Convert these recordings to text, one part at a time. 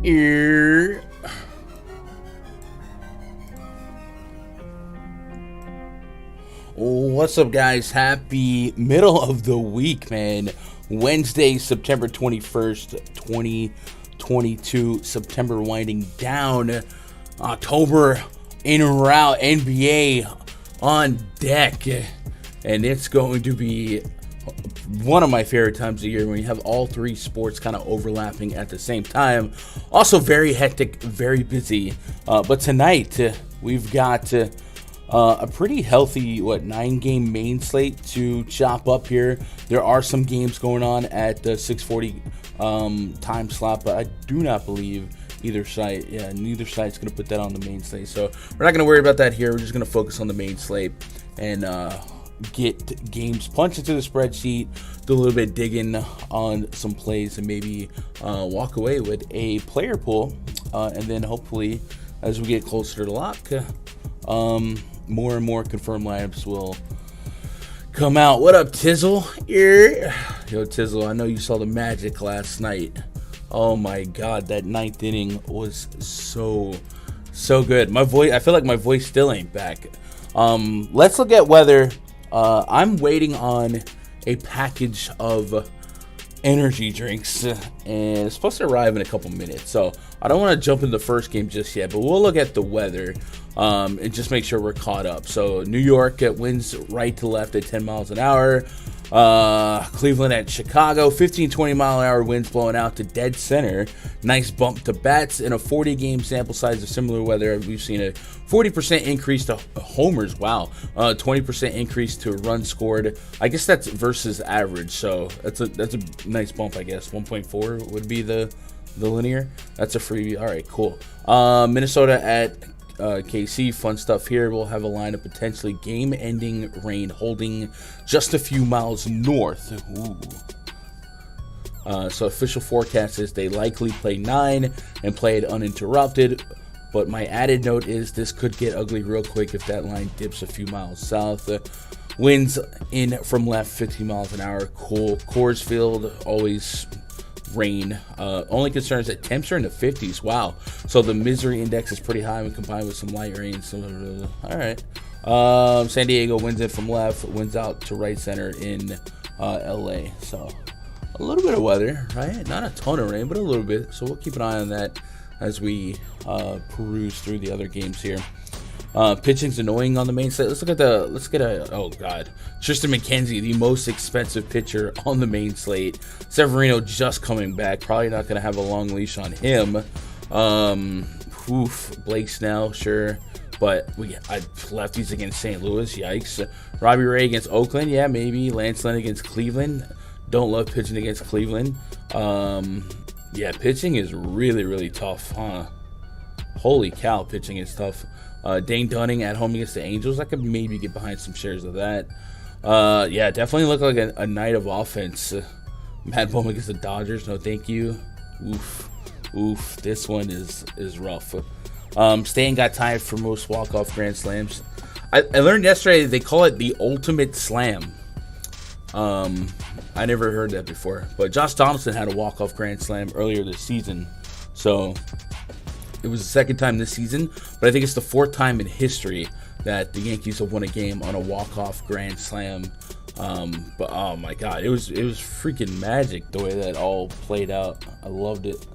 Ear. What's up, guys? Happy middle of the week, man. Wednesday, September 21st, 2022. September winding down. October in route. NBA on deck. And it's going to be one of my favorite times of year when you have all three sports kind of overlapping at the same time. Also very hectic, very busy. But tonight, we've got a pretty healthy, 9-game main slate to chop up here. There are some games going on at the 6:40 time slot, but I do not believe neither side's going to put that on the main slate. So we're not going to worry about that here. We're just going to focus on the main slate and get games punched into the spreadsheet, do a little bit digging on some plays, and maybe walk away with a player pool. And then hopefully, as we get closer to lock, more and more confirmed lineups will come out. What up, Tizzle? Yo, Tizzle, I know you saw the Magic last night. Oh my God, that ninth inning was so good. I feel like my voice still ain't back. Let's look at weather. I'm waiting on a package of energy drinks, and it's supposed to arrive in a couple minutes. So I don't want to jump into the first game just yet, but we'll look at the weather and just make sure we're caught up. So New York winds right to left at 10 miles an hour. Cleveland at Chicago, 15-20 mile an hour winds blowing out to dead center. Nice bump to bats. In a 40-game sample size of similar weather, we've seen a 40% increase to homers. Wow. 20% increase to runs scored. I guess that's versus average, so that's a nice bump, I guess. 1.4 would be the linear. That's a freebie. All right, cool. Minnesota at KC, fun stuff here. We'll have a line of potentially game-ending rain holding just a few miles north. So official forecast is they likely play 9 and play it uninterrupted. But my added note is this could get ugly real quick if that line dips a few miles south. Winds in from left, 15 miles an hour. Cool. Coors Field, always rain. Only concern is that temps are in the 50s. Wow. So the misery index is pretty high when combined with some light rain. So, all right. San Diego winds in from left, winds out to right center in LA. So a little bit of weather, right? Not a ton of rain, but a little bit. So we'll keep an eye on that as we peruse through the other games here. Pitching's annoying on the main slate. Let's get oh God, Tristan McKenzie, the most expensive pitcher on the main slate. Severino just coming back, probably not going to have a long leash on him. Blake Snell, sure, but I lefties against St. Louis, yikes. Robbie Ray against Oakland, yeah, maybe. Lance Lynn against Cleveland, don't love pitching against Cleveland. Yeah, pitching is really, really tough, huh? Holy cow, pitching is tough. Dane Dunning at home against the Angels. I could maybe get behind some shares of that. Yeah, definitely look like a night of offense. Matt Bowman against the Dodgers. No, thank you. Oof. This one is rough. Stan got tied for most walk-off grand slams. I learned yesterday they call it the ultimate slam. I never heard that before. But Josh Donaldson had a walk-off grand slam earlier this season. So it was the second time this season, but I think it's the fourth time in history that the Yankees have won a game on a walk-off grand slam. But oh my God, it was freaking magic the way that all played out. I loved it.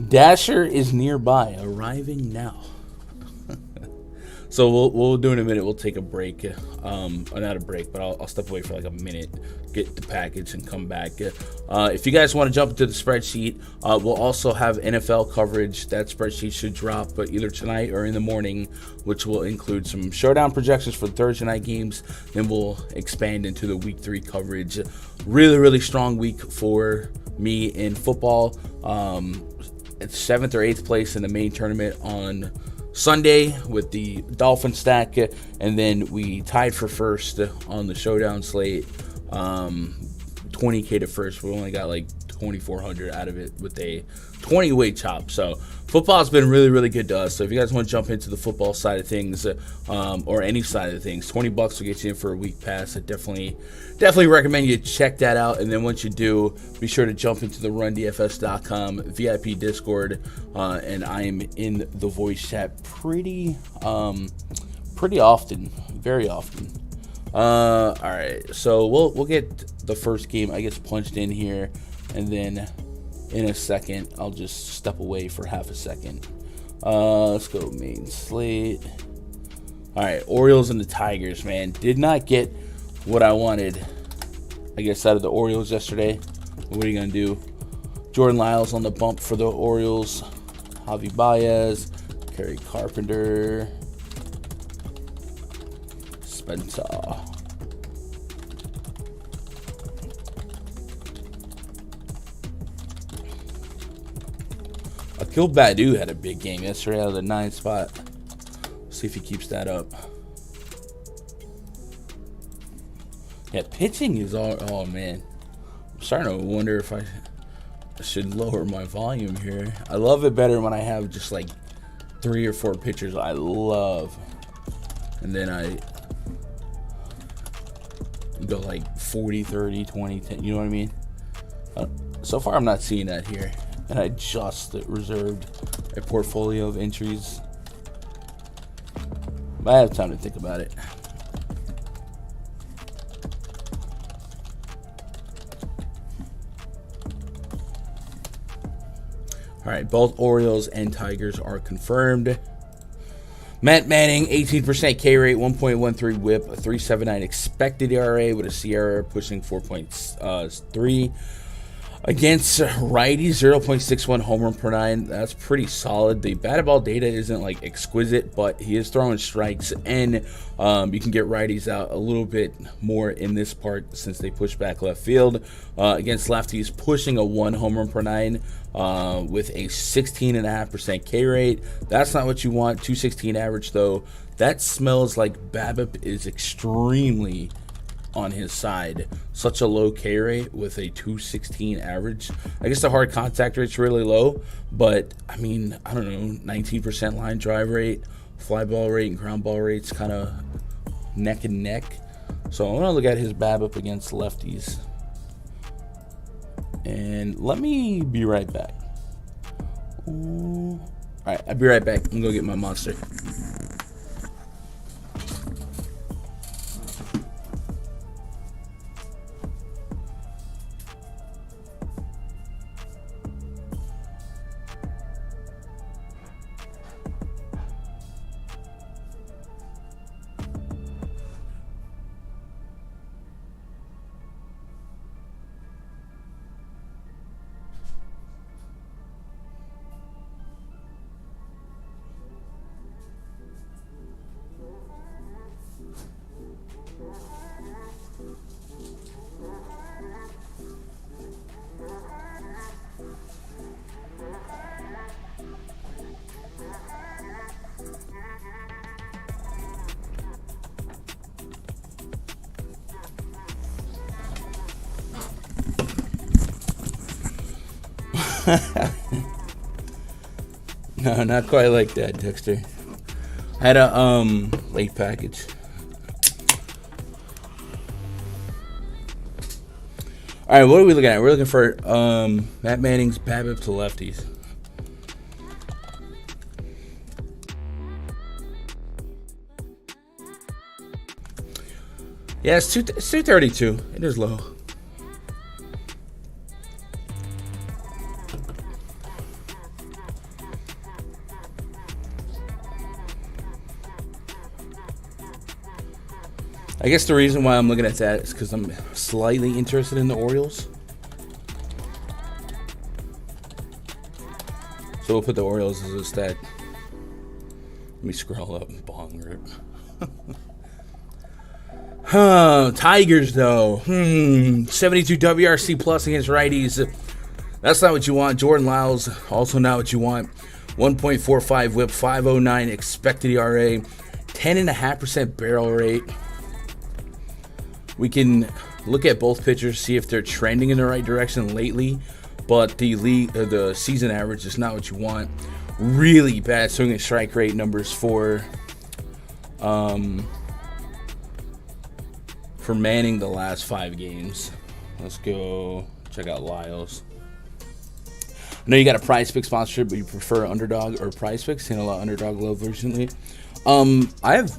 Dasher is nearby, arriving now. So we'll do in a minute. We'll take a break. Not a break, but I'll step away for like a minute, get the package, and come back. If you guys want to jump into the spreadsheet, we'll also have NFL coverage. That spreadsheet should drop either tonight or in the morning, which will include some showdown projections for the Thursday night games. Then we'll expand into the Week 3 coverage. Really, really strong week for me in football. It's 7th or 8th place in the main tournament on Sunday with the Dolphin stack, and then we tied for first on the showdown slate. 20K to first. We only got like 2,400 out of it with a 20-way chop. So football's been really, really good to us. So if you guys want to jump into the football side of things, or any side of things, $20 will get you in for a week pass. I definitely recommend you check that out. And then once you do, be sure to jump into the rundfs.com VIP Discord, and I am in the voice chat pretty often, very often. All right, so we'll get the first game, I guess, punched in here, and then in a second I'll just step away for half a second. Let's go main slate. All right, Orioles and the Tigers, man, did not get what I wanted, I guess, out of the Orioles yesterday. What are you gonna do? Jordan Lyles on the bump for the Orioles. Javi Baez, Kerry Carpenter, Spencer. Akil Badu had a big game yesterday out of the 9th spot. See if he keeps that up. Yeah, pitching is all. Oh man, I'm starting to wonder if I should lower my volume here. I love it better when I have just like 3 or 4 pitchers I love, and then I go like 40, 30, 20, 10. You know what I mean? So far, I'm not seeing that here, and I just reserved a portfolio of entries. But I have time to think about it. All right, both Orioles and Tigers are confirmed. Matt Manning, 18% K rate, 1.13 whip, a 3.79 expected ERA with a CRA pushing 4.3. Against righties, 0.61 home run per 9. That's pretty solid. The batted ball data isn't like exquisite, but he is throwing strikes, and you can get righties out a little bit more in this part since they push back left field. Against lefties, pushing a 1 home run per 9 with a 16.5% K rate. That's not what you want. 216 average though. That smells like BABIP is extremely on his side. Such a low K rate with a 216 average. I guess the hard contact rate's really low, but I mean, I don't know, 19% line drive rate, fly ball rate, and ground ball rate's kind of neck and neck. So I'm gonna look at his BABIP against lefties, and let me be right back. All right, I'll be right back. I'm gonna go get my monster. No, not quite like that, Dexter. I had a late package. All right, what are we looking at? We're looking for Matt Manning's BABIP to lefties. Yeah, it's 232. It is low. I guess the reason why I'm looking at that is because I'm slightly interested in the Orioles. So we'll put the Orioles as a stat. Let me scroll up. Bong rip. Tigers, though. 72 WRC plus against righties. That's not what you want. Jordan Lyles, also not what you want. 1.45 whip, 5.09 expected ERA, 10.5% barrel rate. We can look at both pitchers, see if they're trending in the right direction lately. but the season average is not what you want. Really bad swing and strike rate numbers for Manning the last 5 games. Let's go check out Lyles. I know you got a PrizePicks sponsorship, but you prefer Underdog or PrizePicks. Seen a lot of Underdog love recently. I have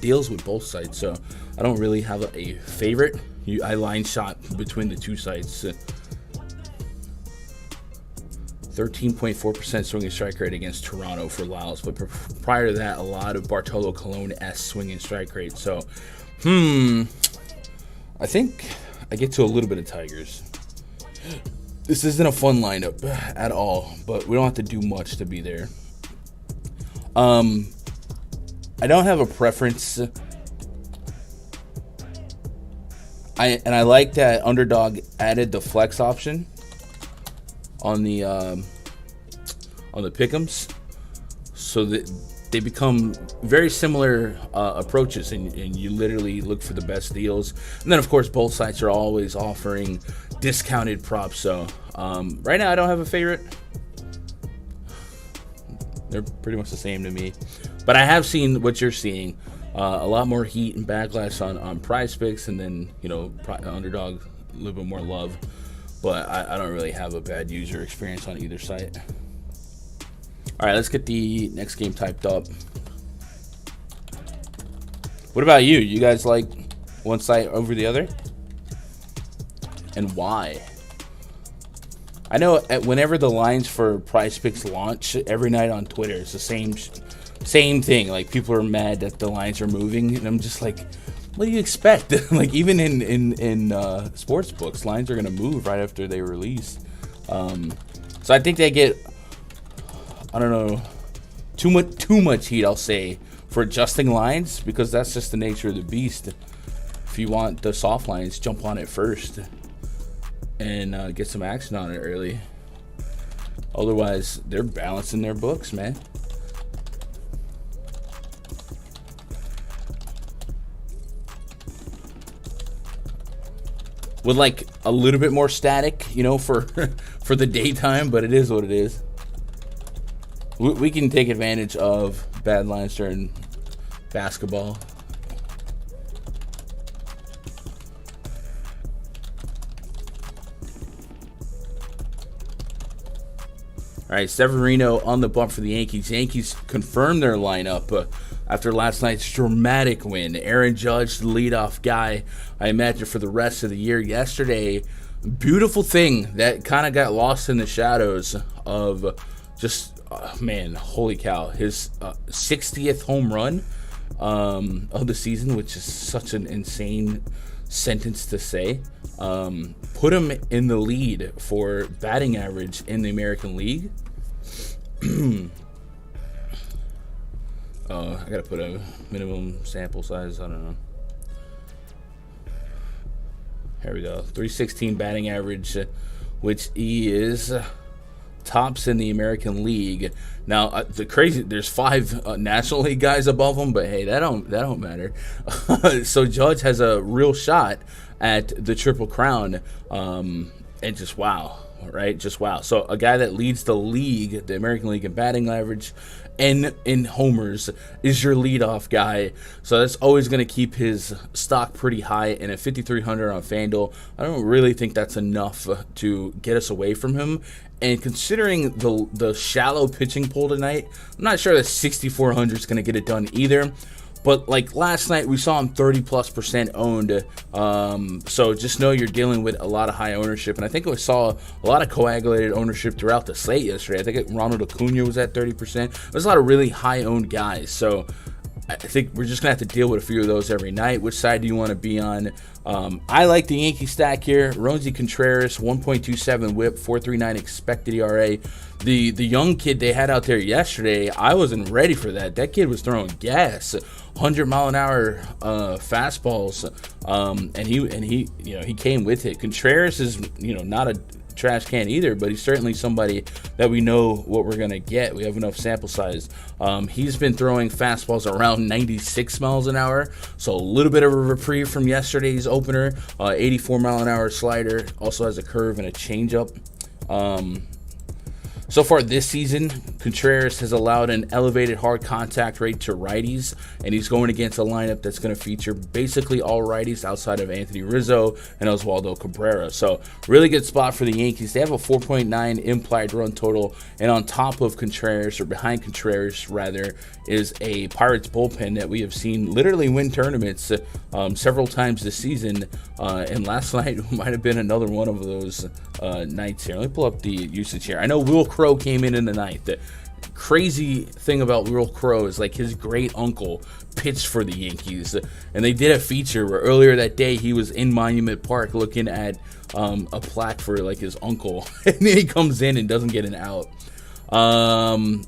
deals with both sites, so I don't really have a favorite. I line shot between the two sites. 13.4% swing and strike rate against Toronto for Lyles, but prior to that, a lot of Bartolo Colon-esque swing and strike rate. So, I think I get to a little bit of Tigers. This isn't a fun lineup at all, but we don't have to do much to be there. I don't have a preference. I like that Underdog added the flex option on the pick'ems, so that they become very similar approaches, and you literally look for the best deals. And then, of course, both sites are always offering discounted props. So right now, I don't have a favorite. They're pretty much the same to me. But I have seen what you're seeing. A lot more heat and backlash on PrizePicks, and then, Underdog, a little bit more love. But I don't really have a bad user experience on either site. All right, let's get the next game typed up. What about you? You guys like one site over the other? And why? I know whenever the lines for PrizePicks launch, every night on Twitter, it's the same thing. Like, people are mad that the lines are moving, and I'm just like, what do you expect? Like, even in sports books, lines are gonna move right after they release. So I think they get, I don't know, too much heat, I'll say, for adjusting lines, because that's just the nature of the beast. If you want the soft lines, jump on it first and get some action on it early. Otherwise, they're balancing their books, man. With like a little bit more static, for for the daytime, but it is what it is. We can take advantage of bad lines during basketball. All right, Severino on the bump for the Yankees. Yankees confirmed their lineup after last night's dramatic win. Aaron Judge, the leadoff guy, I imagine, for the rest of the year. Yesterday, beautiful thing that kind of got lost in the shadows of just, man, holy cow. His 60th home run of the season, which is such an insane sentence to say. Put him in the lead for batting average in the American League. I gotta put a minimum sample size. I don't know. Here we go. 316 batting average, which he is tops in the American League. Now, there's 5 National League guys above him, but hey, that don't matter. So Judge has a real shot at the Triple Crown, and just wow, right? Just wow. So a guy that leads the league, the American League, in batting average and in homers is your leadoff guy. So that's always going to keep his stock pretty high. And at 5,300 on Fanduel, I don't really think that's enough to get us away from him. And considering the shallow pitching pool tonight, I'm not sure that 6,400 is going to get it done either. But like last night, we saw him 30+% owned. So just know you're dealing with a lot of high ownership. And I think we saw a lot of coagulated ownership throughout the slate yesterday. I think Ronald Acuna was at 30%. There's a lot of really high owned guys. So I think we're just going to have to deal with a few of those every night. Which side do you want to be on? I like the Yankee stack here. Roansy Contreras, 1.27 whip, 4.39 expected ERA. The young kid they had out there yesterday, I wasn't ready for that. That kid was throwing gas, 100-mile-an-hour fastballs, and he came with it. Contreras is not a trash can either, but he's certainly somebody that we know what we're gonna get. We have enough sample size. He's been throwing fastballs around 96 miles an hour, so a little bit of a reprieve from yesterday's opener. 84-mile-an-hour slider, also has a curve and a changeup. So far this season, Contreras has allowed an elevated hard contact rate to righties, and he's going against a lineup that's going to feature basically all righties outside of Anthony Rizzo and Oswaldo Cabrera. So really good spot for the Yankees. They have a 4.9 implied run total, and on top of Contreras, or behind Contreras rather, is a Pirates bullpen that we have seen literally win tournaments several times this season, and last night might have been another one of those nights here. Let me pull up the usage here. I know Will Crow came in the ninth. The crazy thing about Will Crow is like his great uncle pitched for the Yankees, and they did a feature where earlier that day he was in Monument Park looking at a plaque for like his uncle, and then he comes in and doesn't get an out.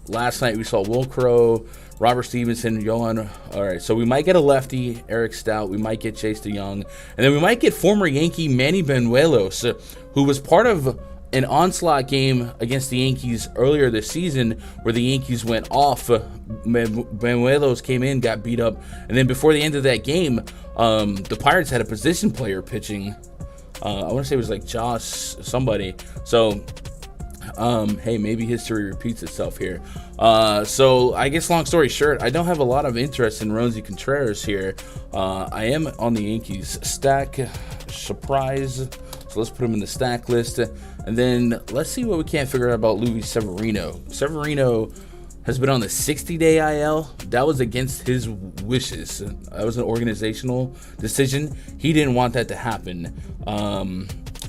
Last night we saw Will Crow, Robert Stevenson, Johan. All right, so we might get a lefty, Eric Stout. We might get Chase DeYoung, and then we might get former Yankee Manny Benuelos, who was part of an onslaught game against the Yankees earlier this season where the Yankees went off. Benuelos came in, got beat up, and then before the end of that game, the Pirates had a position player pitching. I want to say it was like Josh somebody. So hey, maybe history repeats itself here. So I guess long story short, I don't have a lot of interest in Roansy Contreras here. I am on the Yankees stack. Surprise. So let's put him in the stack list. And then let's see what we can't figure out about Luis Severino. Severino has been on the 60-day IL. That was against his wishes. That was an organizational decision. He didn't want that to happen.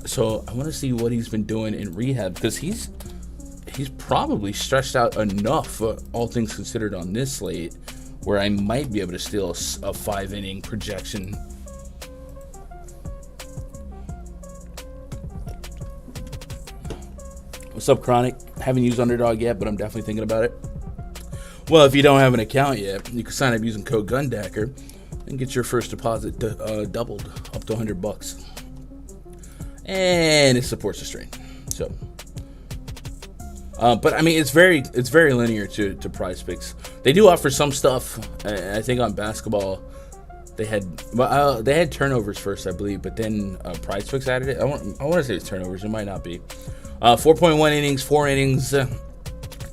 So I want to see what he's been doing in rehab, because he's probably stretched out enough, all things considered, on this slate, where I might be able to steal a 5-inning projection. What's up, Chronic? Haven't used Underdog yet, but I'm definitely thinking about it. Well, if you don't have an account yet, you can sign up using code GUNDACKER and get your first deposit doubled up to $100. And it supports the stream. So, but I mean, it's very linear to PrizePicks. They do offer some stuff. I think on basketball, they had turnovers first, I believe, but then PrizePicks added it. I want to say it's turnovers. It might not be. 4.1 innings, 4 innings,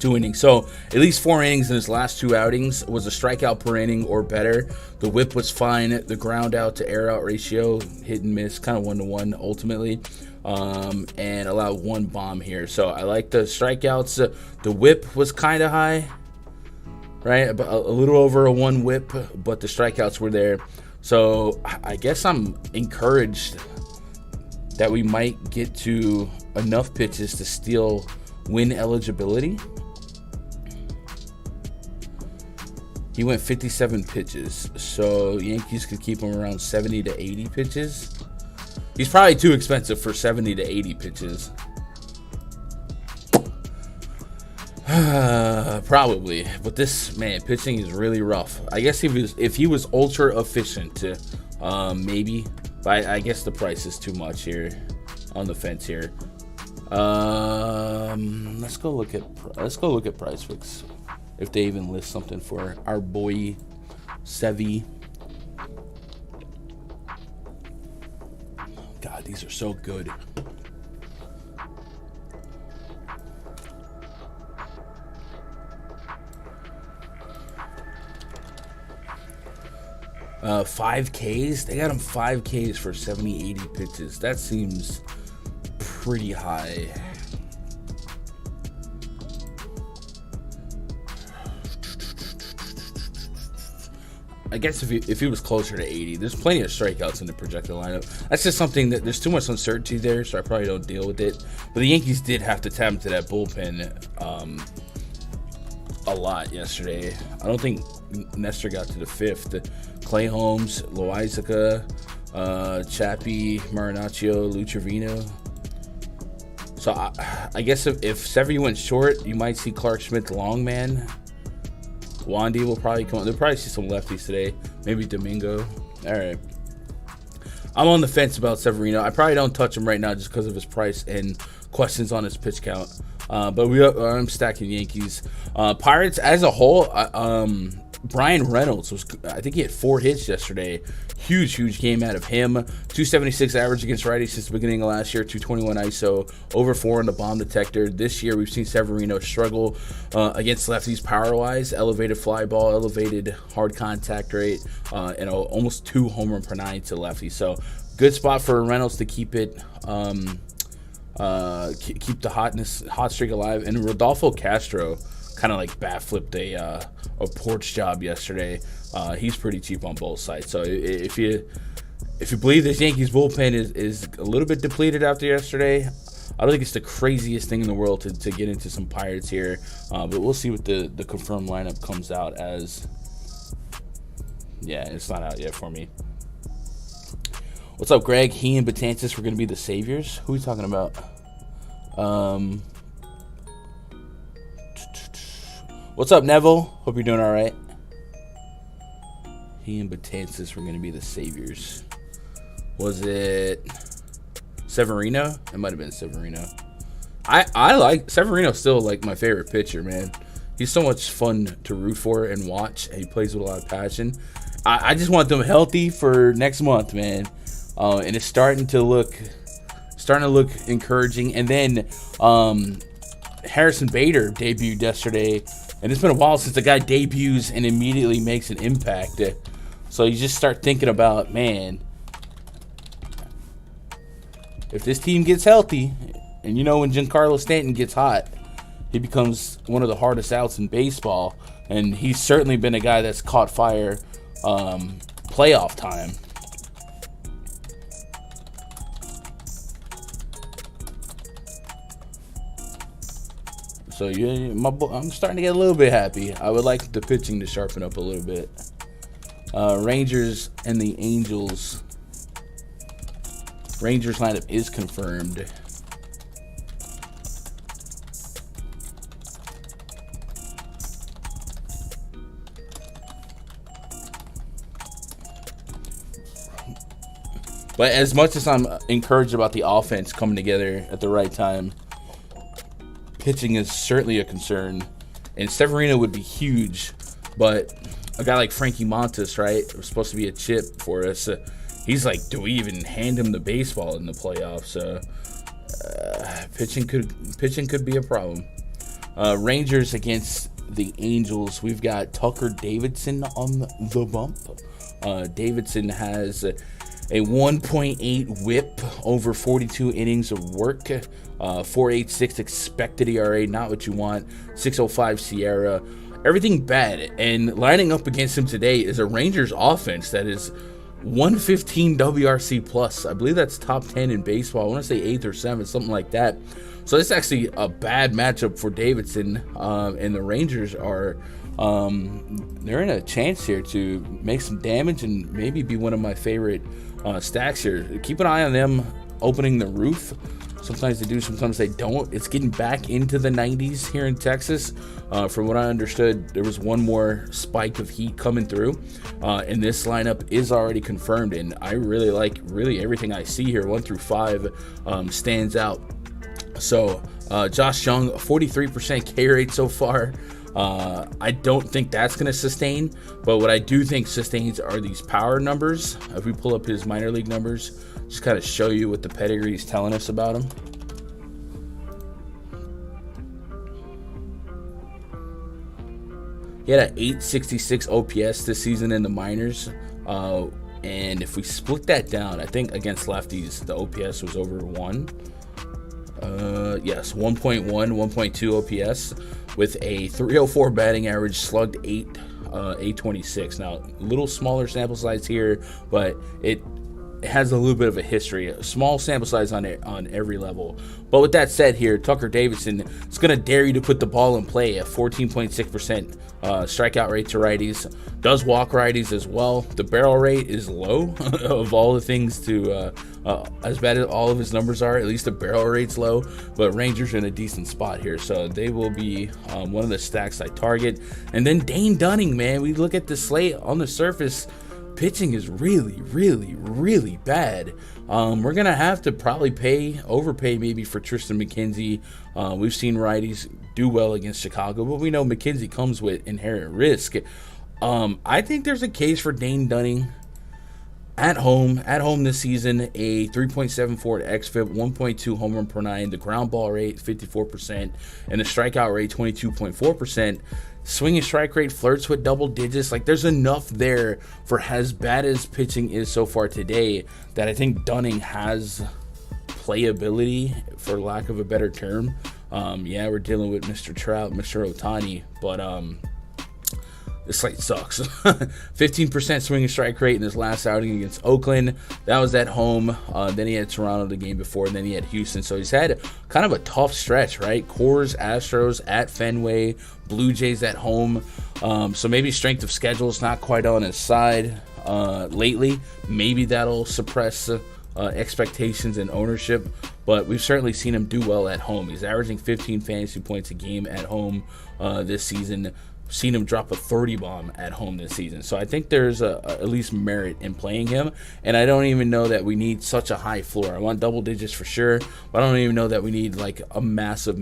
2 innings. So at least 4 innings in his last 2 outings was a strikeout per inning or better. The whip was fine. The ground out to air out ratio, hit and miss, kind of 1-to-1 ultimately, and allowed 1 bomb here. So I like the strikeouts. The whip was kind of high, right? A little over a 1 whip, but the strikeouts were there. So I guess I'm encouraged that we might get to enough pitches to steal win eligibility. He went 57 pitches, so Yankees could keep him around 70 to 80 pitches. He's probably too expensive for 70 to 80 pitches. Probably, but this pitching is really rough. I guess if he was ultra efficient, maybe. But I guess the price is too much here, on the fence here. Let's go look at PrizePicks, if they even list something for our boy Sevy. God, these are so good. $5Ks? They got him $5Ks for 70, 80 pitches. That seems pretty high. I guess if he was closer to 80, there's plenty of strikeouts in the projected lineup. That's just something that there's too much uncertainty there, so I probably don't deal with it. But the Yankees did have to tap into that bullpen a lot yesterday. I don't think Nestor got to the 5th. Clay Holmes, Loizaga, Chappie, Marinaccio, Lou Trevino. So I guess if Sevy went short, you might see Clark Schmidt long man. Wandy will probably come on. They'll probably see some lefties today. Maybe Domingo. All right. I'm on the fence about Severino. I probably don't touch him right now just because of his price and questions on his pitch count. But I'm stacking Yankees. Pirates as a whole, Brian Reynolds I think he had 4 hits yesterday. Huge game out of him. 276 average against righties since the beginning of last year. 221 ISO, over 4 on the bomb detector. This year we've seen Severino struggle against lefties power-wise. Elevated fly ball, elevated hard contact rate, and almost 2 home run per 9 to lefties. So good spot for Reynolds to keep it. Keep the hot streak alive. And Rodolfo Castro kind of like bat flipped a porch job yesterday. He's pretty cheap on both sides. So if you believe this Yankees bullpen is a little bit depleted after yesterday, I don't think it's the craziest thing in the world to get into some Pirates here. But we'll see what the confirmed lineup comes out as. Yeah, it's not out yet for me. What's up, Greg? He and Betances were going to be the saviors. Who are we talking about? What's up, Neville? Hope you're doing all right. He and Betances were going to be the saviors. Was it Severino? It might have been Severino. I like Severino. Still like my favorite pitcher, man. He's so much fun to root for and watch. And he plays with a lot of passion. I just want them healthy for next month, man. And it's starting to look encouraging. And then Harrison Bader debuted yesterday, and it's been a while since the guy debuts and immediately makes an impact. So you just start thinking about, man, if this team gets healthy, and you know when Giancarlo Stanton gets hot, he becomes one of the hardest outs in baseball, and he's certainly been a guy that's caught fire playoff time. So I'm starting to get a little bit happy. I would like the pitching to sharpen up a little bit. Rangers and the Angels. Rangers lineup is confirmed. But as much as I'm encouraged about the offense coming together at the right time, pitching is certainly a concern. And Severino would be huge, but a guy like Frankie Montas, right, was supposed to be a chip for us. He's like, do we even hand him the baseball in the playoffs? Pitching could be a problem. Rangers against the Angels. We've got Tucker Davidson on the bump. Davidson has a 1.8 whip over 42 innings of work. 4.86 expected ERA, not what you want. 6.05 Sierra. Everything bad. And lining up against him today is a Rangers offense that is 115 WRC plus. I believe that's top 10 in baseball. I want to say 8th or 7th, something like that. So it's actually a bad matchup for Davidson. And the Rangers are they're in a chance here to make some damage and maybe be one of my favorite stacks here. Keep an eye on them opening the roof. Sometimes they do, sometimes they don't. It's getting back into the 90s here in Texas. From what I understood, there was one more spike of heat coming through. And this lineup is already confirmed. And I really like everything I see here. 1 through 5 stands out. So Josh Young, 43% K rate so far. I don't think that's going to sustain, but what I do think sustains are these power numbers. If we pull up his minor league numbers, just kind of show you what the pedigree is telling us about him. He had an 866 OPS this season in the minors, and if we split that down, I think against lefties, the OPS was over 1. Yes, 1.1, 1.2 OPS with a 304 batting average, slugged 826. Now, a little smaller sample size here, but it has a little bit of a history. A small sample size on every level. But with that said here, Tucker Davidson is going to dare you to put the ball in play at 14.6% strikeout rate to righties. Does walk righties as well. The barrel rate is low of all the things to, as bad as all of his numbers are, at least the barrel rate's low. But Rangers are in a decent spot here. So they will be one of the stacks I target. And then Dane Dunning, man. We look at the slate on the surface. Pitching is really bad. We're going to have to probably overpay maybe for Tristan McKenzie. We've seen righties do well against Chicago, but we know McKenzie comes with inherent risk. I think there's a case for Dane Dunning at home this season. A 3.74 xFIP, 1.2 home run per nine, the ground ball rate 54%, and the strikeout rate 22.4%. Swing and strike rate flirts with double digits. Like, there's enough there for as bad as pitching is so far today that I think Dunning has playability, for lack of a better term. Yeah, we're dealing with Mr. Trout, Mr. Ohtani, but the slate sucks. 15% swing and strike rate in his last outing against Oakland. That was at home. Then he had Toronto the game before, and then he had Houston. So he's had kind of a tough stretch, right? Coors, Astros at Fenway, Blue Jays at home. So maybe strength of schedule is not quite on his side lately. Maybe that'll suppress expectations and ownership, but we've certainly seen him do well at home. He's averaging 15 fantasy points a game at home this season. Seen him drop a 30 bomb at home this season. So I think there's at least merit in playing him, and I don't even know that we need such a high floor. I want double digits for sure, but I don't even know that we need like a massive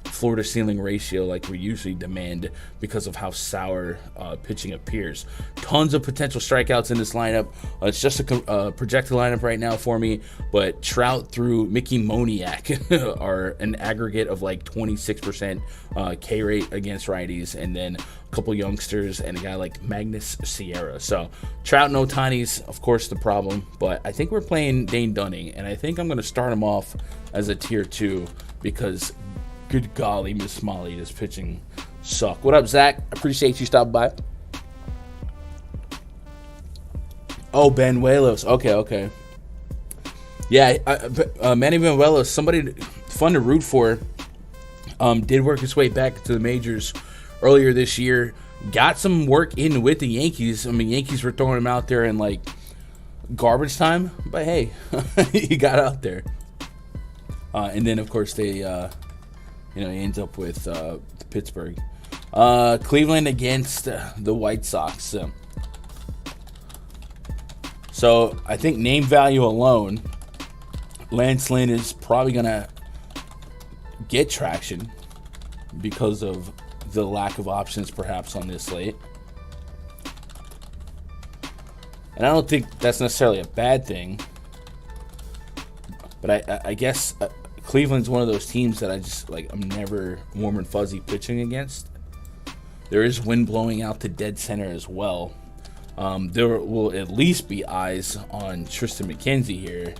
floor to ceiling ratio like we usually demand because of how sour pitching appears. Tons of potential strikeouts in this lineup. It's just a projected lineup right now for me, but Trout through Mickey Moniak are an aggregate of like 26% K rate against righties, and then a couple youngsters and a guy like Magnus Sierra. So Trout and Ohtani's of course the problem, but I think we're playing Dane Dunning, and I think I'm going to start him off as a tier 2 because good golly, Miss Molly, this pitching suck. What up, Zach? Appreciate you stopping by. Oh, Banuelos. Okay. Yeah, Manny Banuelos, somebody fun to root for. Did work his way back to the majors earlier this year. Got some work in with the Yankees. I mean, Yankees were throwing him out there in like garbage time, but hey, he got out there. And then, of course, they he ends up with Pittsburgh. Cleveland against the White Sox. So I think name value alone, Lance Lynn is probably going to get traction because of the lack of options perhaps on this slate. And I don't think that's necessarily a bad thing. But I guess Cleveland's one of those teams that I just I'm never warm and fuzzy pitching against. There is wind blowing out to dead center as well. There will at least be eyes on Tristan McKenzie here.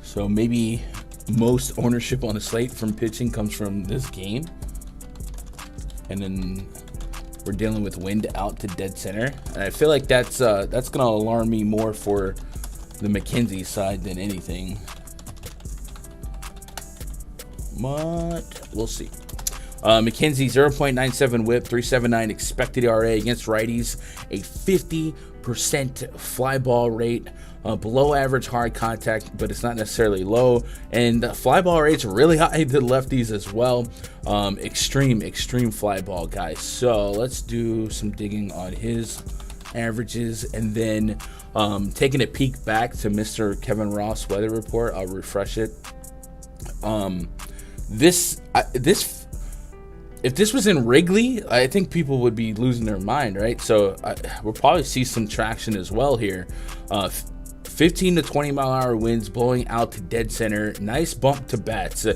So maybe most ownership on the slate from pitching comes from this game. And then we're dealing with wind out to dead center. And I feel like that's going to alarm me more for the McKenzie side than anything. But we'll see. McKenzie 0.97 whip, 3.79 expected ERA against righties, a 50% fly ball rate, below average hard contact, but it's not necessarily low. And fly ball rate's really high to lefties as well. Extreme fly ball guy. So let's do some digging on his averages, and then taking a peek back to Mr. Kevin Ross weather report. I'll refresh it. If this was in Wrigley, I think people would be losing their mind, right? So we'll probably see some traction as well here. 15 to 20 mile an hour winds blowing out to dead center. Nice bump to bats.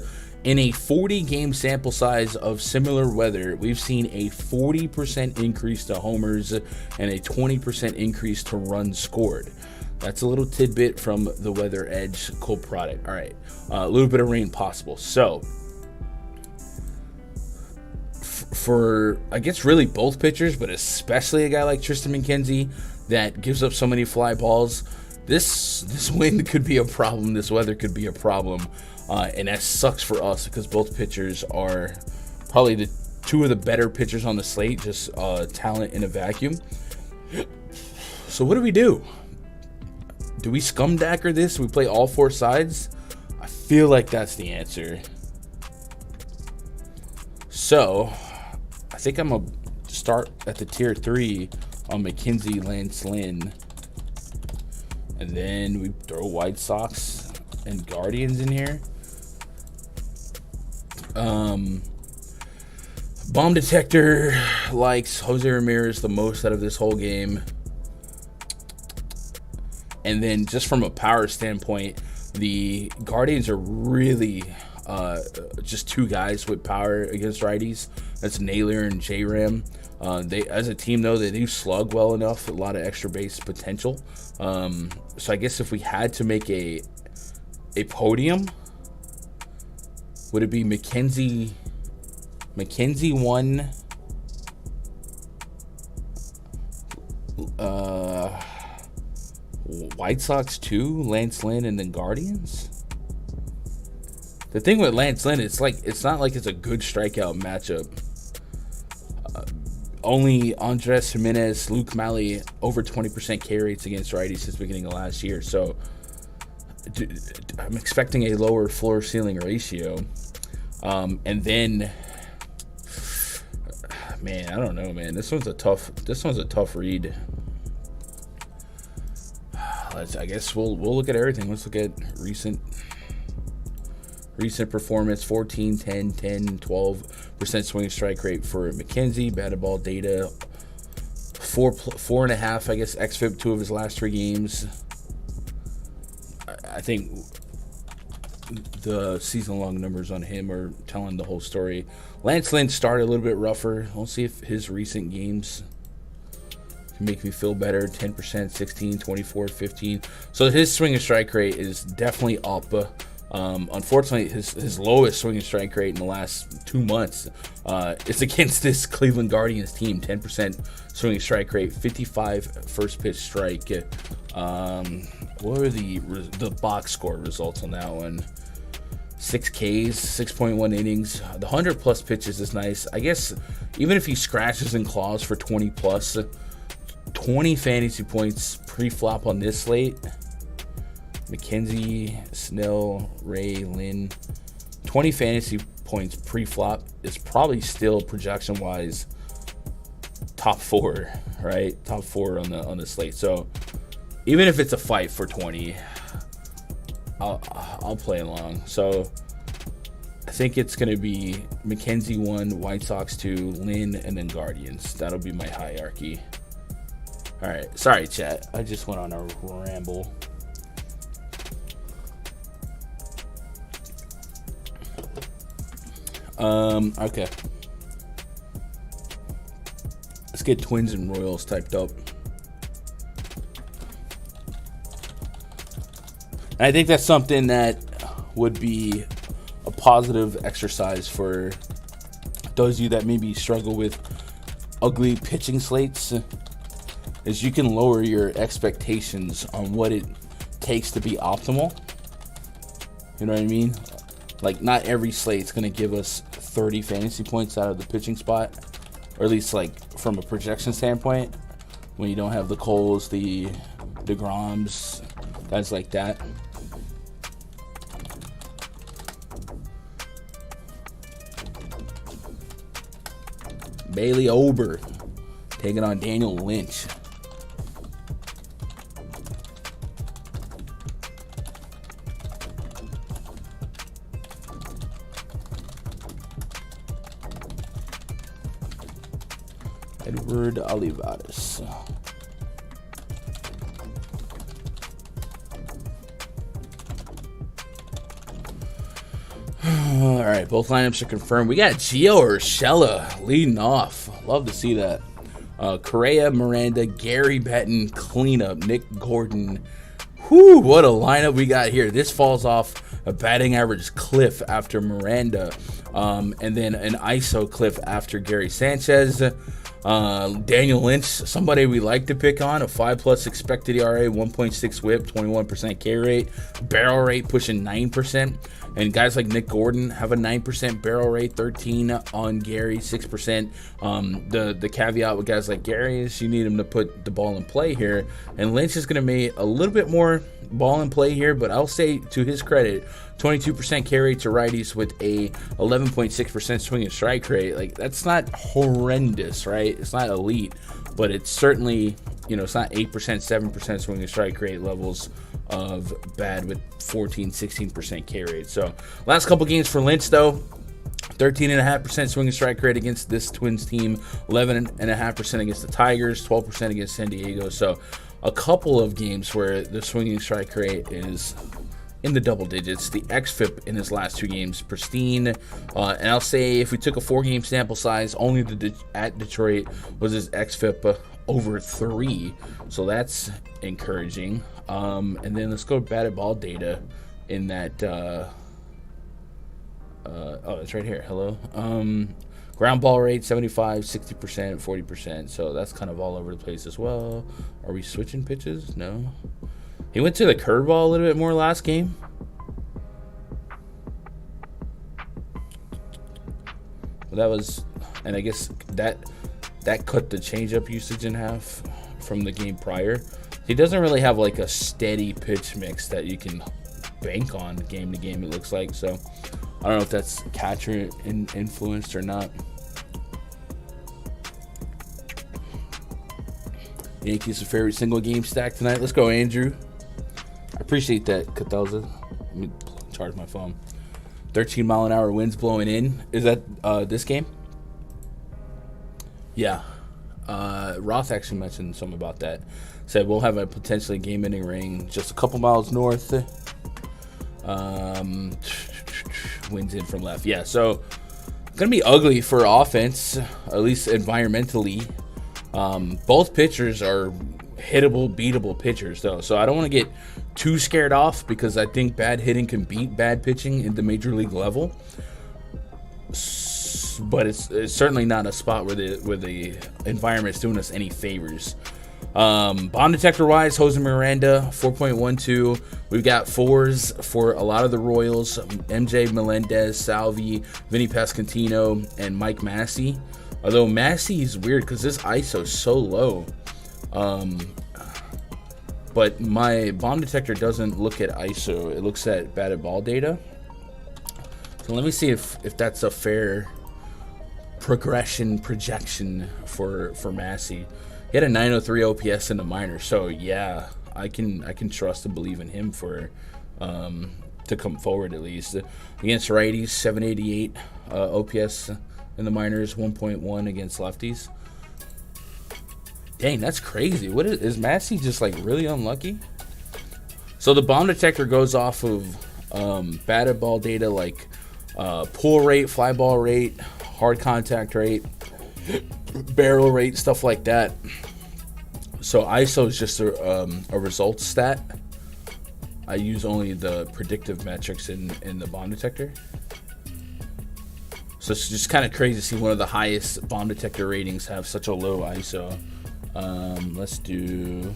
In a 40 game sample size of similar weather, we've seen a 40% increase to homers and a 20% increase to runs scored. That's a little tidbit from the Weather Edge cold product. All right, a little bit of rain possible. So for, I guess, really both pitchers, but especially a guy like Tristan McKenzie that gives up so many fly balls, this wind could be a problem. This weather could be a problem. And that sucks for us because both pitchers are probably the two of the better pitchers on the slate, just talent in a vacuum. So what do we do? Do we scumdagger this? We play all four sides? I feel like that's the answer. So I think I'm going to start at the tier 3 on McKenzie, Lance Lynn. And then we throw White Sox and Guardians in here. Bomb Detector likes Jose Ramirez the most out of this whole game. And then just from a power standpoint, the Guardians are really just two guys with power against righties. That's Naylor and J-Ram. They, as a team, though, they do slug well enough, a lot of extra base potential. So I guess if we had to make a podium, would it be McKenzie 1, White Sox 2, Lance Lynn, and then Guardians? The thing with Lance Lynn, it's not like it's a good strikeout matchup. Only Andres Jimenez, Luke Malley, over 20% K rates against righties since the beginning of last year. So I'm expecting a lower floor ceiling ratio. And then, man, I don't know, man. This one's a tough read. I guess we'll look at everything. Let's look at recent performance. 14, 10, 10, 12% swing strike rate for McKenzie. Batted ball data 4.5, I guess, xFIP 2 of his last 3 games. I think the season-long numbers on him are telling the whole story. Lance Lynn started a little bit rougher. We'll see if his recent games can make me feel better. 10%, 16, 24, 15. So his swing and strike rate is definitely up. Unfortunately, his lowest swing and strike rate in the last 2 months is against this Cleveland Guardians team. 10% swing and strike rate, 55 first pitch strike. What are the box score results on that one? 6 Ks, 6.1 innings. The 100+ pitches is nice. I guess even if he scratches and claws for 20+, 20 fantasy points pre-flop on this slate. McKenzie, Snell, Ray, Lynn. 20 fantasy points pre-flop is probably still projection-wise top 4, right? Top 4 on the slate. So even if it's a fight for 20, I'll play along. So I think it's going to be McKenzie 1, White Sox 2, Lynn, and then Guardians. That'll be my hierarchy. All right. Sorry, chat. I just went on a ramble. Okay. Let's get Twins and Royals typed up. And I think that's something that would be a positive exercise for those of you that maybe struggle with ugly pitching slates, is you can lower your expectations on what it takes to be optimal. You know what I mean? Like, not every slate's going to give us 30 fantasy points out of the pitching spot, or at least like from a projection standpoint, when you don't have the Coles, the DeGroms, guys like that. Bailey Ober taking on Daniel Lynch. Edward Olivares. All right, both lineups are confirmed. We got Gio Urshela leading off. Love to see that. Correa, Miranda, Gary Benton, cleanup, Nick Gordon. Whew, what a lineup we got here. This falls off a batting average cliff after Miranda, and then an ISO cliff after Gary Sanchez. Daniel Lynch, somebody we like to pick on, a 5+ expected ERA, 1.6 whip, 21% K rate, barrel rate pushing 9%. And guys like Nick Gordon have a 9% barrel rate, 13 on Gary, 6%. The caveat with guys like Gary is you need him to put the ball in play here. And Lynch is going to make a little bit more ball in play here, but I'll say to his credit, 22% K rate to righties with a 11.6% swing and strike rate. Like, that's not horrendous, right? It's not elite, but it's certainly, it's not 8%, 7% swing and strike rate levels of bad with 14, 16% K rate. So last couple games for Lynch, though, 13.5% swinging strike rate against this Twins team, 11.5% against the Tigers, 12% against San Diego. So a couple of games where the swinging strike rate is in the double digits. The xFIP in his last 2 games, pristine. And I'll say if we took a 4-game sample size, only at Detroit was his xFIP over 3. So that's encouraging. And then let's go batted ball data in that. Oh, it's right here. Hello. Ground ball rate 75, 60%, 40%. So that's kind of all over the place as well. Are we switching pitches? No. He went to the curveball a little bit more last game. Well, that was, and I guess that cut the changeup usage in half from the game prior. He doesn't really have like a steady pitch mix that you can bank on game to game, it looks like. So I don't know if that's catcher influenced or not. Yankees a favorite single game stack tonight. Let's go, Andrew. I appreciate that, Catalza. Let me charge my phone. 13-mile-an-hour winds blowing in. Is that this game? Yeah. Roth actually mentioned something about that. Said we'll have a potentially game-ending rain just a couple miles north. Winds in from left. Yeah, so going to be ugly for offense, at least environmentally. Both pitchers are hittable, beatable pitchers, though. So I don't want to get too scared off because I think bad hitting can beat bad pitching at the major league level. But it's certainly not a spot where the environment's doing us any favors. Bond detector wise, Jose Miranda 4.12. We've got 4s for a lot of the Royals: MJ Melendez, Salvi, Vinny Pasquantino, and Mike Massey. Although Massey is weird because this ISO is so low. But my bomb detector doesn't look at ISO. It looks at batted ball data. So let me see if that's a fair projection for Massey. He had a 903 OPS in the minors. So yeah, I can trust and believe in him for to come forward at least. Against righties, 788 OPS in the minors, 1.1 against lefties. Dang, that's crazy. What is Massey just like really unlucky? So the bomb detector goes off of batted ball data like pull rate, fly ball rate, hard contact rate, barrel rate, stuff like that. So ISO is just a results stat. I use only the predictive metrics in the bomb detector. So it's just kind of crazy to see one of the highest bomb detector ratings have such a low ISO. Let's do,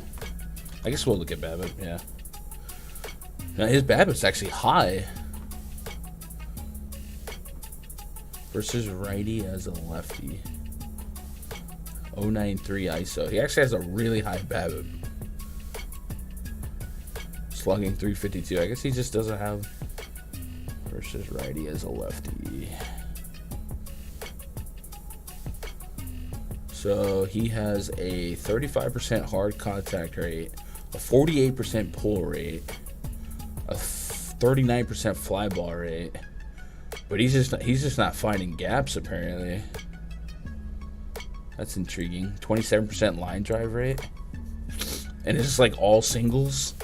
I guess we'll look at BABIP, yeah. Now his BABIP's actually high. Versus righty as a lefty. 093 ISO. He actually has a really high BABIP. Slugging 352. I guess he just doesn't have versus righty as a lefty. So he has a 35% hard contact rate, a 48% pull rate, a 39% fly ball rate, but he's just not finding gaps apparently. That's intriguing. 27% line drive rate, and it's just like all singles.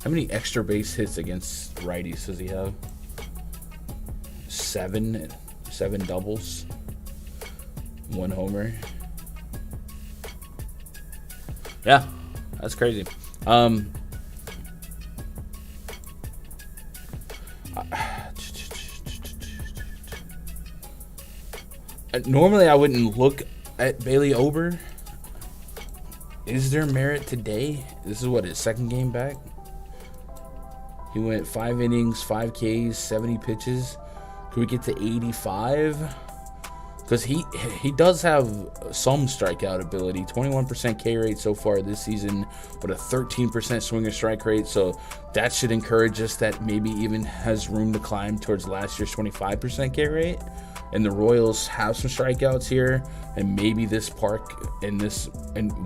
How many extra base hits against righties does he have? 7 doubles. 1 homer. Yeah, that's crazy. Normally I wouldn't look at Bailey Ober. Is there merit today? This is what, his second game back? He went 5 innings, 5 Ks, 70 pitches. Could we get to 85? Because he does have some strikeout ability. 21% K rate so far this season, but a 13% swinger strike rate. So that should encourage us that maybe even has room to climb towards last year's 25% K rate. And the Royals have some strikeouts here, and maybe this park and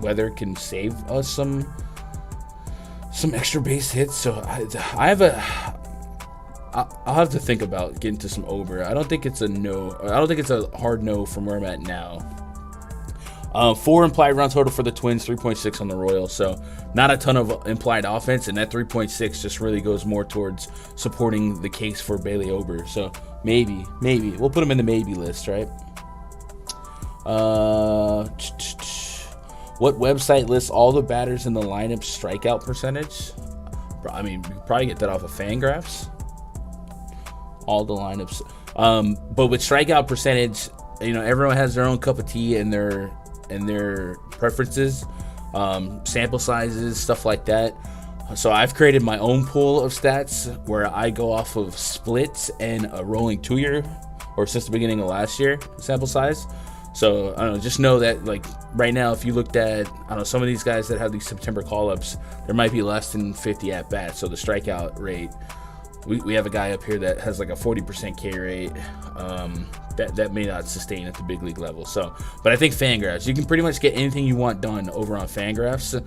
weather can save us some extra base hits. So I I'll have to think about getting to some over. I don't think it's a no. I don't think it's a hard no from where I'm at now. 4 implied run total for the Twins, 3.6 on the Royals. So not a ton of implied offense, and that 3.6 just really goes more towards supporting the case for Bailey Ober. So maybe we'll put him in the maybe list, right? What website lists all the batters in the lineup strikeout percentage? I mean, you could probably get that off of Fangraphs. All the lineups. But with strikeout percentage, everyone has their own cup of tea and their preferences, sample sizes, stuff like that. So I've created my own pool of stats where I go off of splits and a rolling 2-year or since the beginning of last year sample size. So I don't know, just know that like right now, if you looked at some of these guys that have these September call-ups, there might be less than 50 at bats. So the strikeout rate, we have a guy up here that has like a 40% K rate. That may not sustain at the big league level. So, but I think Fangraphs, you can pretty much get anything you want done over on Fangraphs.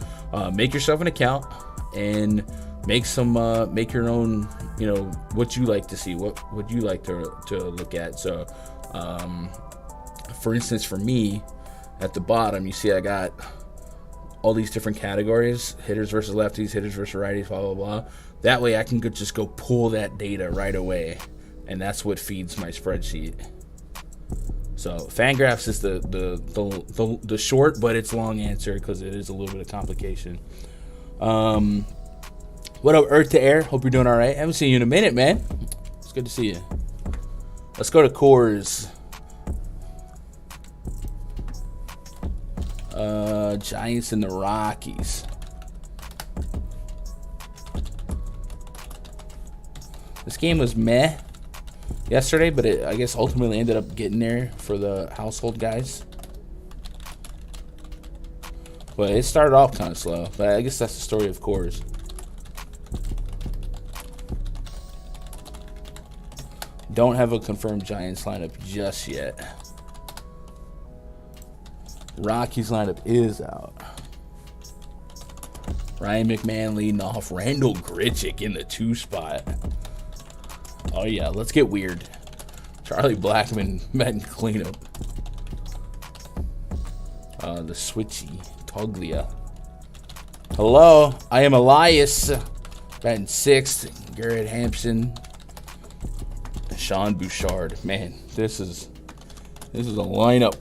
Make yourself an account and make your own, what you like to see, what would you like to look at. So, for instance, for me, at the bottom, you see I got all these different categories: hitters versus lefties, hitters versus righties, blah, blah, blah. That way I can just go pull that data right away, and that's what feeds my spreadsheet. So Fangraphs is the short, but it's long answer because it is a little bit of complication. What up, Earth to Air? Hope you're doing all right. Haven't seen you in a minute, man. It's good to see you. Let's go to Coors. Giants and the Rockies. This game was meh yesterday, but I guess ultimately ended up getting there for the household guys. But it started off kind of slow, but I guess that's the story of Coors. Don't have a confirmed Giants lineup just yet. Rockies lineup is out. Ryan McMahon leading off. Randall Grichuk in the 2 spot. Oh yeah, let's get weird. Charlie Blackmon batting cleanup. The switchy Toglia. Hello, I am Elias. Batting 6th. Garrett Hampson. Sean Bouchard. Man, this is a lineup.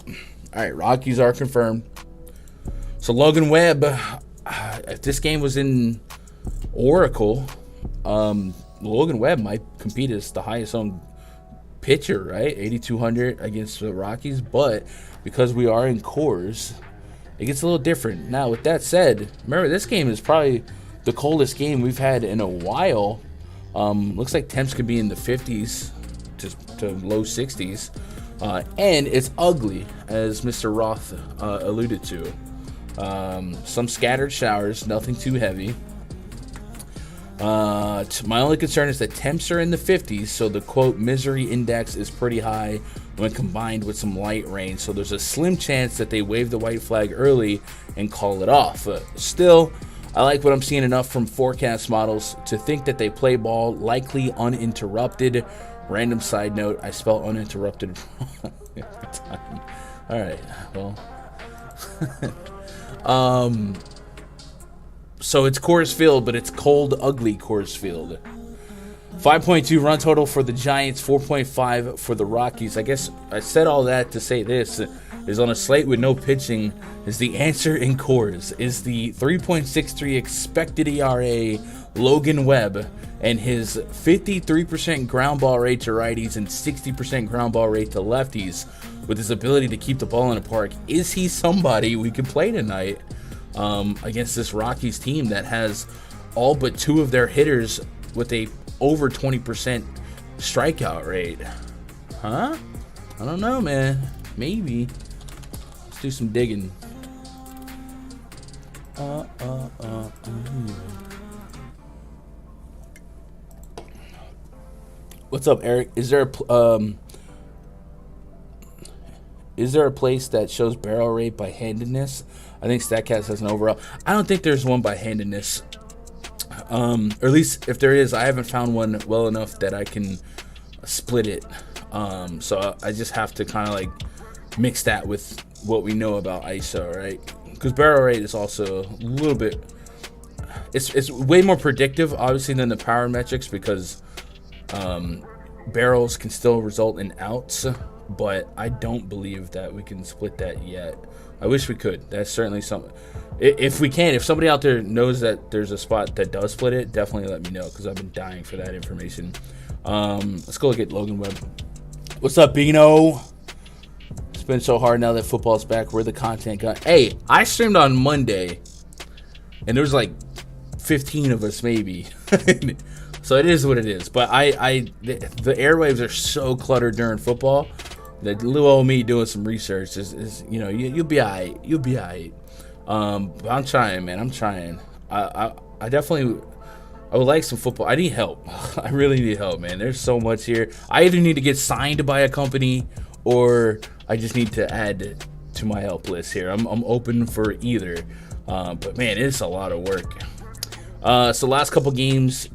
All right, Rockies are confirmed. So Logan Webb, if this game was in Oracle, Logan Webb might compete as the highest owned pitcher, right? 8,200 against the Rockies. But because we are in Coors, it gets a little different. Now, with that said, remember, this game is probably the coldest game we've had in a while. Looks like temps could be in the 50s to low 60s. And it's ugly, as Mr. Roth alluded to. Some scattered showers, nothing too heavy. My only concern is that temps are in the 50s, so the quote misery index is pretty high when combined with some light rain. So there's a slim chance that they wave the white flag early and call it off. Still, I like what I'm seeing enough from forecast models to think that they play ball likely uninterrupted. Random side note, I spell uninterrupted wrong every time. All right, well. So it's Coors Field, but it's cold, ugly Coors Field. 5.2 run total for the Giants, 4.5 for the Rockies. I guess I said all that to say this is on a slate with no pitching is the answer in Coors is the 3.63 expected ERA Logan Webb and his 53% ground ball rate to righties and 60% ground ball rate to lefties. With his ability to keep the ball in the park, is he somebody we could play tonight against this Rockies team that has all but 2 of their hitters with a over 20% strikeout rate? Huh? I don't know, man. Maybe. Let's do some digging. What's up, Eric? Is there a place that shows barrel rate by handedness? I think StatCast has an overall. I don't think there's one by handedness. Or at least if there is, I haven't found one well enough that I can split it. So I just have to kind of like mix that with what we know about ISO, right? Because barrel rate is also a little bit, it's way more predictive, obviously, than the power metrics, because barrels can still result in outs, but I don't believe that we can split that yet. I wish we could. That's certainly something. If we can, if somebody out there knows that there's a spot that does split it, definitely let me know, because I've been dying for that information. Let's go look at Logan Webb. What's up, Bino? It's been so hard now that football's back. Where the content got? Hey, I streamed on Monday, and there was like 15 of us maybe. So it is what it is. But the airwaves are so cluttered during football that little old me doing some research is you'll be alright. You'll be alright. But I'm trying, man. I'm trying. I definitely, I would like some football. I need help. I really need help, man. There's so much here. I either need to get signed by a company, or I just need to add to my help list here. I'm open for either. But man, it's a lot of work. So last couple games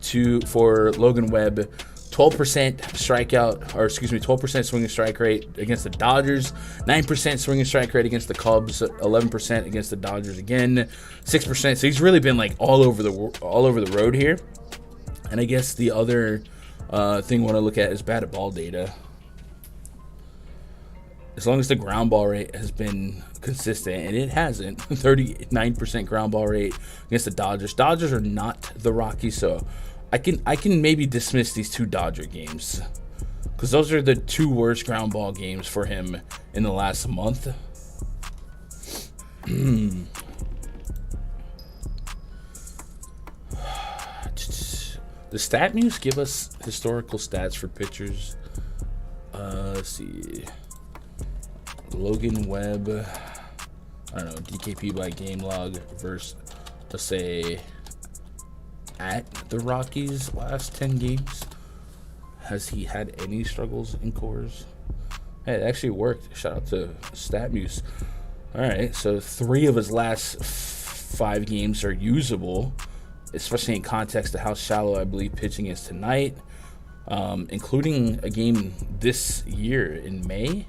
for Logan Webb. 12% strikeout, or excuse me, 12% swing and strike rate against the Dodgers, 9% swing and strike rate against the Cubs, 11% against the Dodgers again, 6%. So he's really been like all over the road here. And I guess the other thing I want to look at is batted ball data. As long as the ground ball rate has been consistent, and it hasn't, 39% ground ball rate against the Dodgers. Dodgers are not the Rockies, so I can maybe dismiss these two Dodger games, because those are the two worst ground ball games for him in the last month. The stat muse give us historical stats for pitchers. Let's see. Logan Webb, I don't know, DKP by game log versus, let's say, at the Rockies last 10 games. Has he had any struggles in Coors? Hey, it actually worked. Shout out to StatMuse. All right, so 3 of his last 5 games are usable, especially in context of how shallow I believe pitching is tonight, including a game this year in May.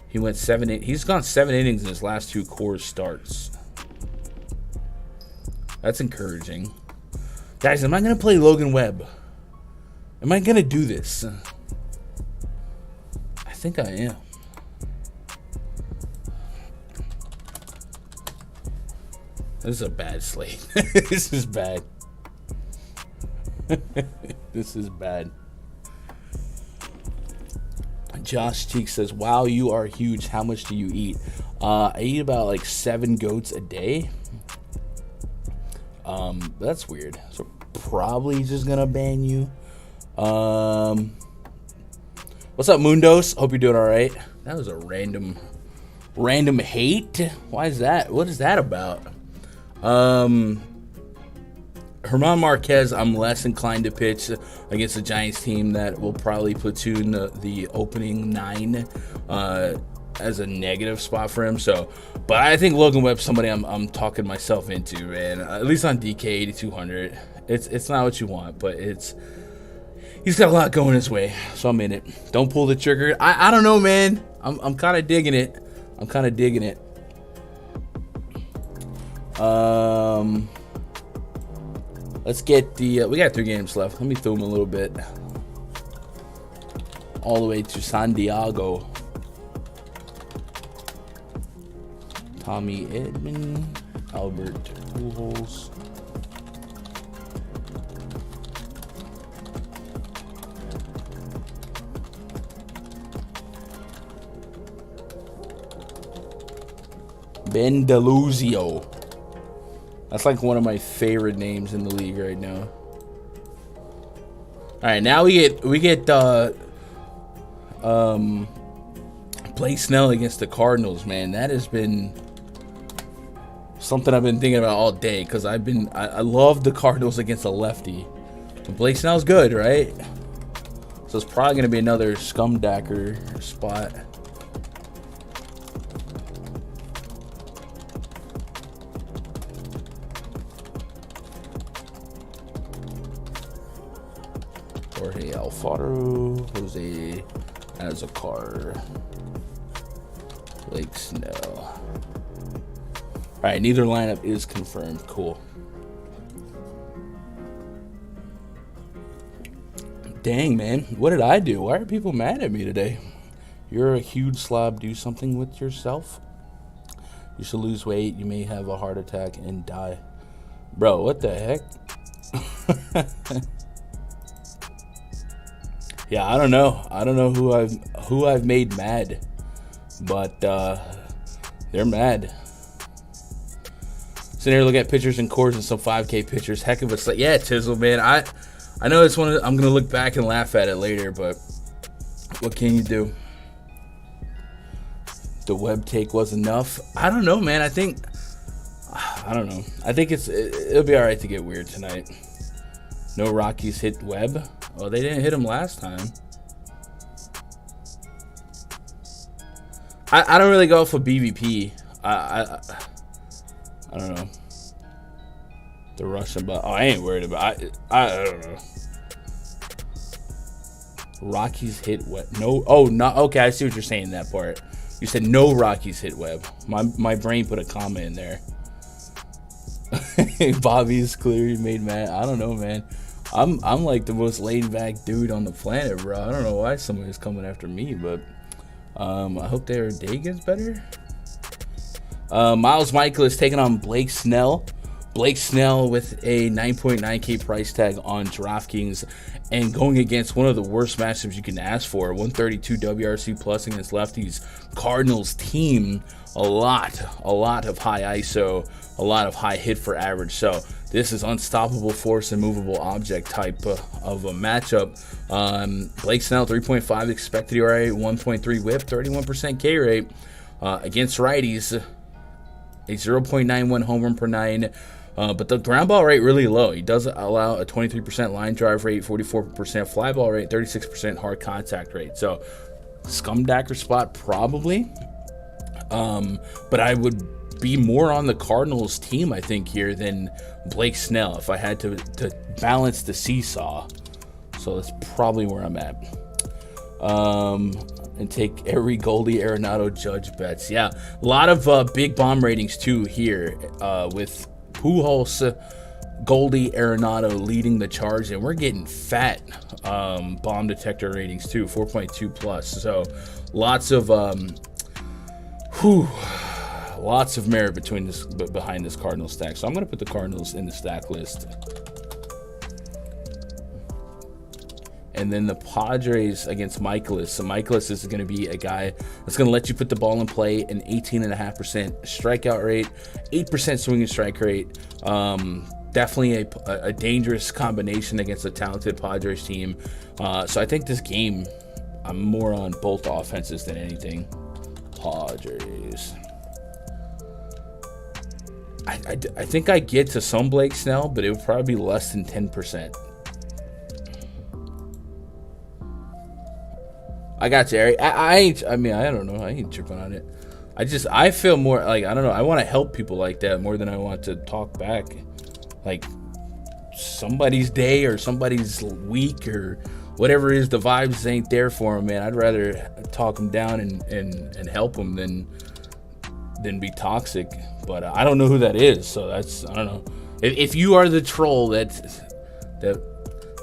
He went 7. He's gone 7 innings in his last 2 Coors starts. That's encouraging. Guys, am I going to play Logan Webb? Am I going to do this? I think I am. This is a bad slate. This is bad. This is bad. Josh Cheek says, wow, you are huge. How much do you eat? I eat about like 7 goats a day. That's weird. So probably just gonna ban you. What's up, Mundos? Hope you're doing all right. That was a random hate. Why is that? What is that about? Herman Marquez, I'm less inclined to pitch against the Giants team that will probably platoon the opening 9 as a negative spot for him. So, but I think Logan Webb's somebody I'm talking myself into, man. At least on DK 8200. It's not what you want, but he's got a lot going his way, so I'm in it. Don't pull the trigger. I don't know, man. I'm kind of digging it. Let's get the we got 3 games left. Let me throw them a little bit. All the way to San Diego. Tommy Edman, Albert Pujols. Ben DeLuzio. That's like one of my favorite names in the league right now. All right, now we get Blake Snell against the Cardinals, man. That has been something I've been thinking about all day, because I love the Cardinals against a lefty. And Blake Snell's good, right? So it's probably gonna be another scumdacker spot. Alfaro, Jose Azocar, Blake Snell. All right, neither lineup is confirmed. Cool. Dang, man. What did I do? Why are people mad at me today? You're a huge slob. Do something with yourself. You should lose weight. You may have a heart attack and die. Bro, what the heck? Yeah, I don't know. I don't know who I've made mad. But they're mad. Sitting here looking at pictures and Coors and some 5K pictures. Heck of a slate. Yeah, Tizzle, man. I know it's one of, I'm going to look back and laugh at it later, but what can you do? The web take was enough. I don't know, man. I think it'll be all right to get weird tonight. No Rockies hit Webb. Oh, they didn't hit him last time. I don't really go for BVP. I don't know. The Russian, but I ain't worried about. I don't know. Rockies hit Webb. No. Oh, not okay. I see what you're saying in that part. You said no Rockies hit Webb. My brain put a comma in there. Bobby's clearly made mad. I don't know, man. I'm like the most laid back dude on the planet, bro. I don't know why somebody's coming after me, but I hope their day gets better. Miles Michael is taking on Blake Snell. Blake Snell with a 9.9K price tag on DraftKings and going against one of the worst matchups you can ask for. 132 WRC plus against lefties. Cardinals team, a lot of high ISO, a lot of high hit for average. So this is unstoppable force and movable object type of a matchup. Blake Snell, 3.5 expected ERA, 1.3 whip, 31% K rate against righties. A 0.91 home run per 9. But the ground ball rate really low. He does allow a 23% line drive rate, 44% fly ball rate, 36% hard contact rate. So scumdacker spot probably. But I would be more on the Cardinals team, I think, here than Blake Snell if I had to balance the seesaw. So that's probably where I'm at. And take every Goldie Arenado Judge bets. Yeah, a lot of big bomb ratings too here with Pujols, Goldie Arenado leading the charge, and we're getting fat bomb detector ratings too, 4.2 plus. So lots of merit behind this Cardinals stack. So I'm gonna put the Cardinals in the stack list. And then the Padres against Michaelis. So Michaelis is going to be a guy that's going to let you put the ball in play, an 18.5% strikeout rate, 8% swing and strike rate. Definitely a dangerous combination against a talented Padres team. So I think this game, I'm more on both offenses than anything. Padres. I think I get to some Blake Snell, but it would probably be less than 10%. I got you, Eric. I don't know. I ain't tripping on it. I feel more like, I don't know. I want to help people like that more than I want to talk back. Like somebody's day or somebody's week or whatever it is, the vibes ain't there for them, man. I'd rather talk them down and help them than be toxic. But I don't know who that is. So I don't know. If you are the troll that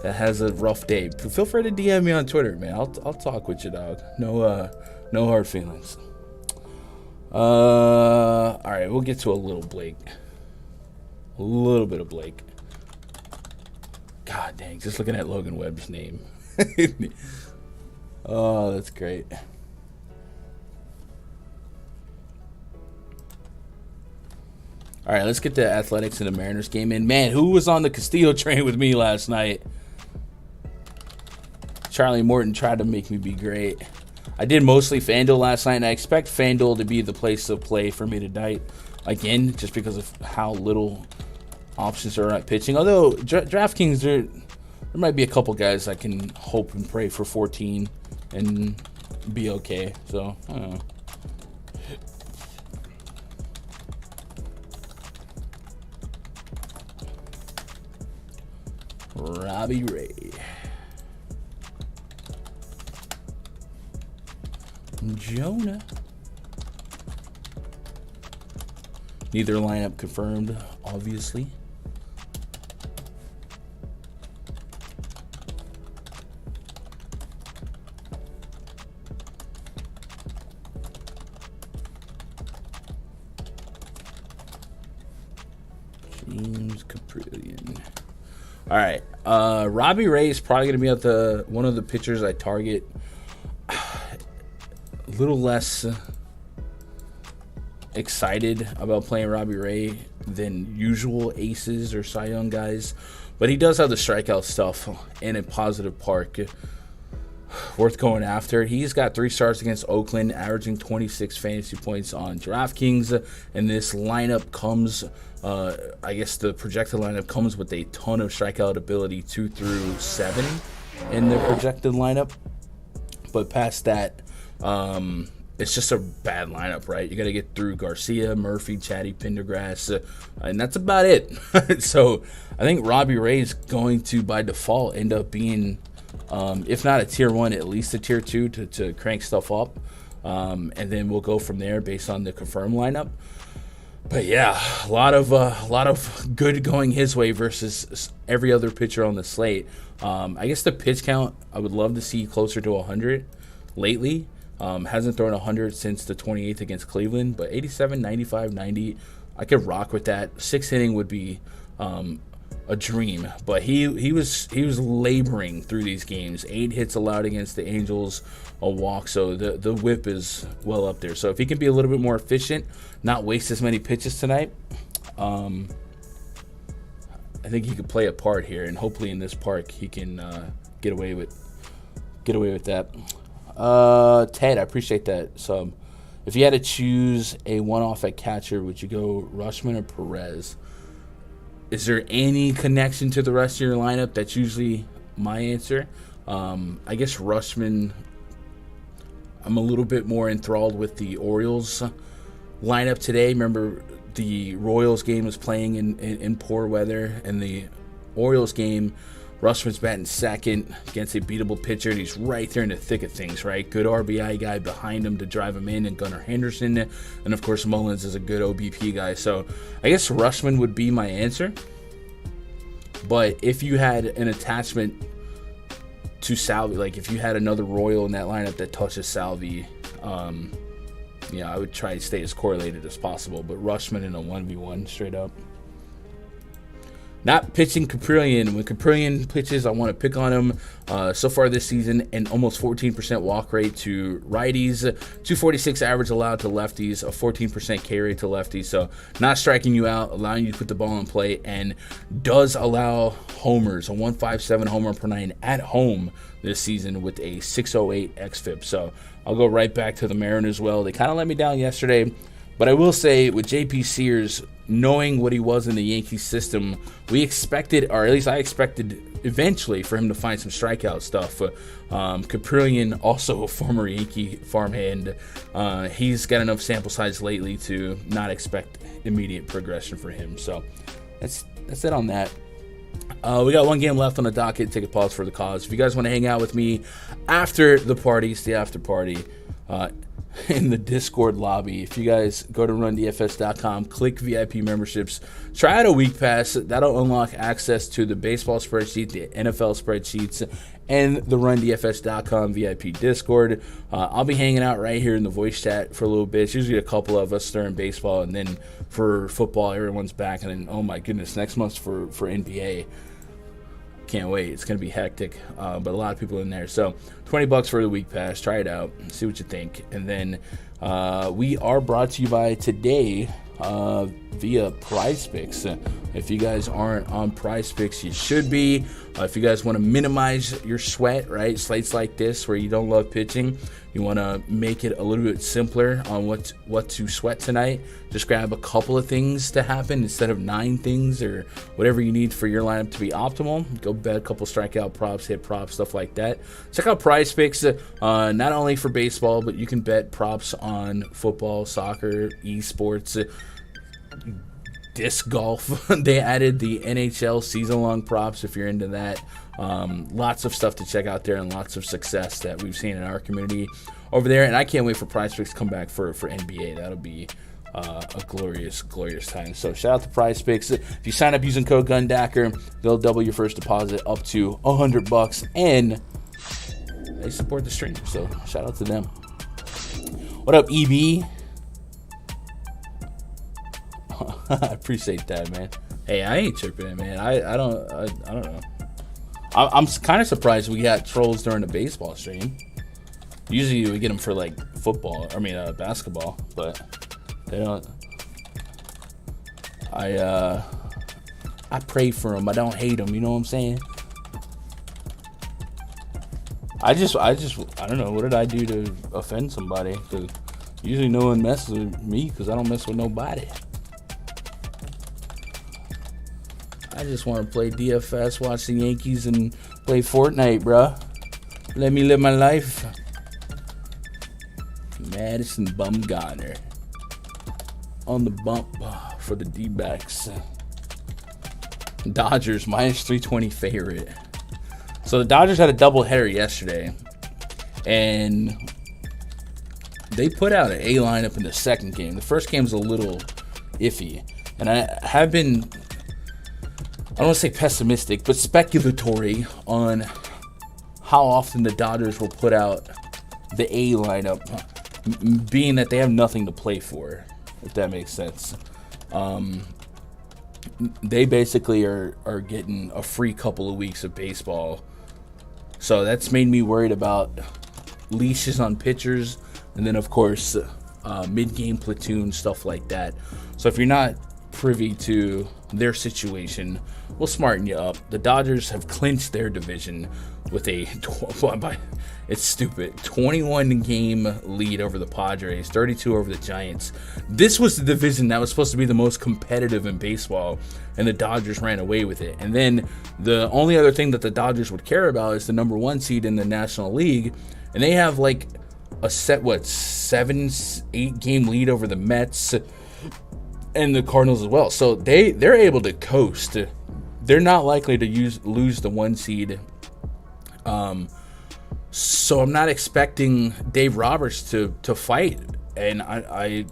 has a rough day, feel free to DM me on Twitter, man. I'll talk with you, dog. No hard feelings. All right, we'll get to a little Blake. A little bit of Blake. God dang, just looking at Logan Webb's name. Oh, that's great. All right, let's get the Athletics and the Mariners game in. Man, who was on the Castillo train with me last night? Charlie Morton tried to make me be great. I did mostly Fanduel last night, and I expect Fanduel to be the place to play for me tonight. Again, just because of how little options are at pitching. Although, DraftKings, there might be a couple guys I can hope and pray for 14 and be okay. So, I don't know. Robbie Ray. Jonah. Neither lineup confirmed, obviously. James Caprillion. All right. Robbie Ray is probably going to be at one of the pitchers I target. A little less excited about playing Robbie Ray than usual aces or Cy Young guys, but he does have the strikeout stuff in a positive park worth going after. He's got 3 starts against Oakland, averaging 26 fantasy points on DraftKings, and this lineup comes, I guess the projected lineup comes with a ton of strikeout ability, 2 through 7 in the projected lineup, but past that, it's just a bad lineup, right? You got to get through Garcia, Murphy, Chatty, Pendergrass, and that's about it. So I think Robbie Ray is going to, by default, end up being, if not a tier 1, at least a tier 2 to crank stuff up. And then we'll go from there based on the confirmed lineup. But yeah, a lot of good going his way versus every other pitcher on the slate. I guess the pitch count I would love to see closer to 100 lately. Hasn't thrown 100 since the 28th against Cleveland, but 87, 95, 90, I could rock with that. 6th inning would be a dream, but he was laboring through these games. 8 hits allowed against the Angels, a walk, so the whip is well up there. So if he can be a little bit more efficient, not waste as many pitches tonight, I think he could play a part here, and hopefully in this park he can get away with that. Ted, I appreciate that. So, if you had to choose a one-off at catcher, would you go Rutschman or Perez? Is there any connection to the rest of your lineup? That's usually my answer. I guess Rutschman, I'm a little bit more enthralled with the Orioles lineup today. Remember, the Royals game was playing in poor weather, and the Orioles game, Rutschman's batting second against a beatable pitcher, and he's right there in the thick of things, right? Good RBI guy behind him to drive him in, and Gunnar Henderson. And, of course, Mullins is a good OBP guy. So I guess Rutschman would be my answer. But if you had an attachment to Salvi, like if you had another Royal in that lineup that touches Salvi, I would try to stay as correlated as possible. But Rutschman in a 1v1 straight up. Not pitching Caprillion. When Caprillion pitches, I want to pick on him. So far this season, an almost 14% walk rate to righties, 246 average allowed to lefties, a 14% K rate to lefties. So not striking you out, allowing you to put the ball in play, and does allow homers, a 157 homer per 9 at home this season with a 608 xFIP. So I'll go right back to the Mariners. Well, they kind of let me down yesterday. But I will say, with J.P. Sears, knowing what he was in the Yankees system, we expected, or at least I expected eventually, for him to find some strikeout stuff. Caprillion, also a former Yankee farmhand, he's got enough sample size lately to not expect immediate progression for him. So that's it on that. We got one game left on the docket. Take a pause for the cause. If you guys want to hang out with me after the party, it's the after party, in the Discord lobby. If you guys go to rundfs.com, click VIP memberships, try out a week pass. That'll unlock access to the baseball spreadsheet, the NFL spreadsheets, and the rundfs.com VIP Discord. I'll be hanging out right here in the voice chat for a little bit. It's usually a couple of us during baseball, and then for football, everyone's back. And then, oh my goodness, next month for NBA. Can't wait. It's going to be hectic, but a lot of people in there. So $20 for the week pass. Try it out. See what you think. And then we are brought to you by today via PrizePicks. If you guys aren't on PrizePicks, you should be. If you guys want to minimize your sweat, right? Slates like this where you don't love pitching, you want to make it a little bit simpler on what to sweat tonight. Just grab a couple of things to happen instead of 9 things or whatever you need for your lineup to be optimal. Go bet a couple strikeout props, hit props, stuff like that. Check out PrizePicks, not only for baseball, but you can bet props on football, soccer, esports. disc golf. They added the NHL season-long props if you're into that. Lots of stuff to check out there and lots of success that we've seen in our community over there. And I can't wait for PrizePicks to come back for NBA. That'll be a glorious time. So shout out to PrizePicks. If you sign up using code GUNDACKER, they'll double your first deposit up to $100, and they support the stream. So shout out to them. What up, EB? I appreciate that, man. Hey, I ain't tripping, man. I don't know. I'm kind of surprised we got trolls during the baseball stream. Usually we get them for like basketball, but they don't. I pray for them. I don't hate them. You know what I'm saying? I don't know. What did I do to offend somebody? Because usually no one messes with me because I don't mess with nobody. I just want to play DFS, watch the Yankees, and play Fortnite, bruh. Let me live my life. Madison Bumgarner on the bump for the D-backs. Dodgers minus 320 favorite. So the Dodgers had a doubleheader yesterday, and they put out an A lineup in the second game. The first game was a little iffy, and I have been, I don't want to say pessimistic, but speculatory on how often the Dodgers will put out the A lineup, being that they have nothing to play for, if that makes sense. They basically are getting a free couple of weeks of baseball. So that's made me worried about leashes on pitchers, and then, of course, mid-game platoon, stuff like that. So if you're not privy to their situation, we'll smarten you up. The Dodgers have clinched their division with a, it's stupid, 21-game lead over the Padres, 32 over the Giants. This was the division that was supposed to be the most competitive in baseball, and the Dodgers ran away with it. And then the only other thing that the Dodgers would care about is the number 1 seed in the National League, and they have like a set, 7-8 game lead over the Mets and the Cardinals as well. So they're able to coast. They're not likely to lose the 1 seed. So I'm not expecting Dave Roberts to fight. And I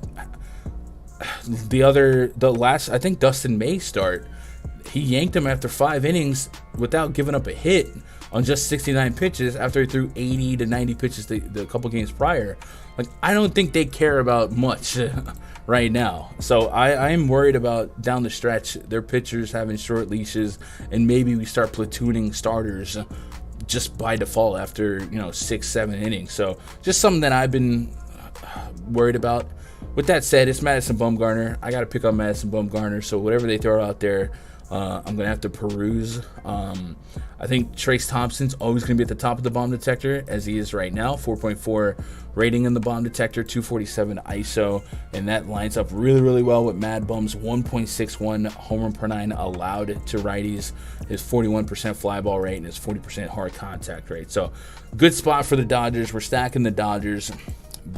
think Dustin May start. He yanked him after 5 innings without giving up a hit on just 69 pitches after he threw 80 to 90 pitches the couple games prior. Like, I don't think they care about much right now. So I am worried about down the stretch, their pitchers having short leashes, and maybe we start platooning starters just by default after 6-7 innings. So just something that I've been worried about. With that said, it's Madison Bumgarner. I got to pick up Madison Bumgarner. So whatever they throw out there, I'm going to have to peruse. I think Trace Thompson's always going to be at the top of the bomb detector, as he is right now. 4.4 rating in the bomb detector, 247 ISO, and that lines up really, really well with Mad Bum's 1.61 home run per 9 allowed to righties, his 41% fly ball rate, and his 40% hard contact rate. So good spot for the Dodgers. We're stacking the Dodgers,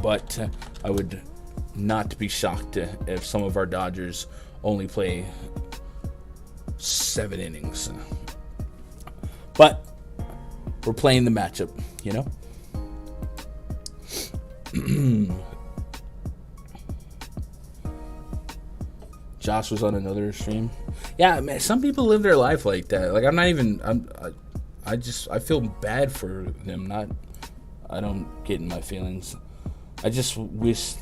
but I would not be shocked if some of our Dodgers only play 7 innings. But we're playing the matchup, Josh was on another stream. Yeah, man, some people live their life like that. Like, I feel bad for them. I don't get in my feelings. I just wish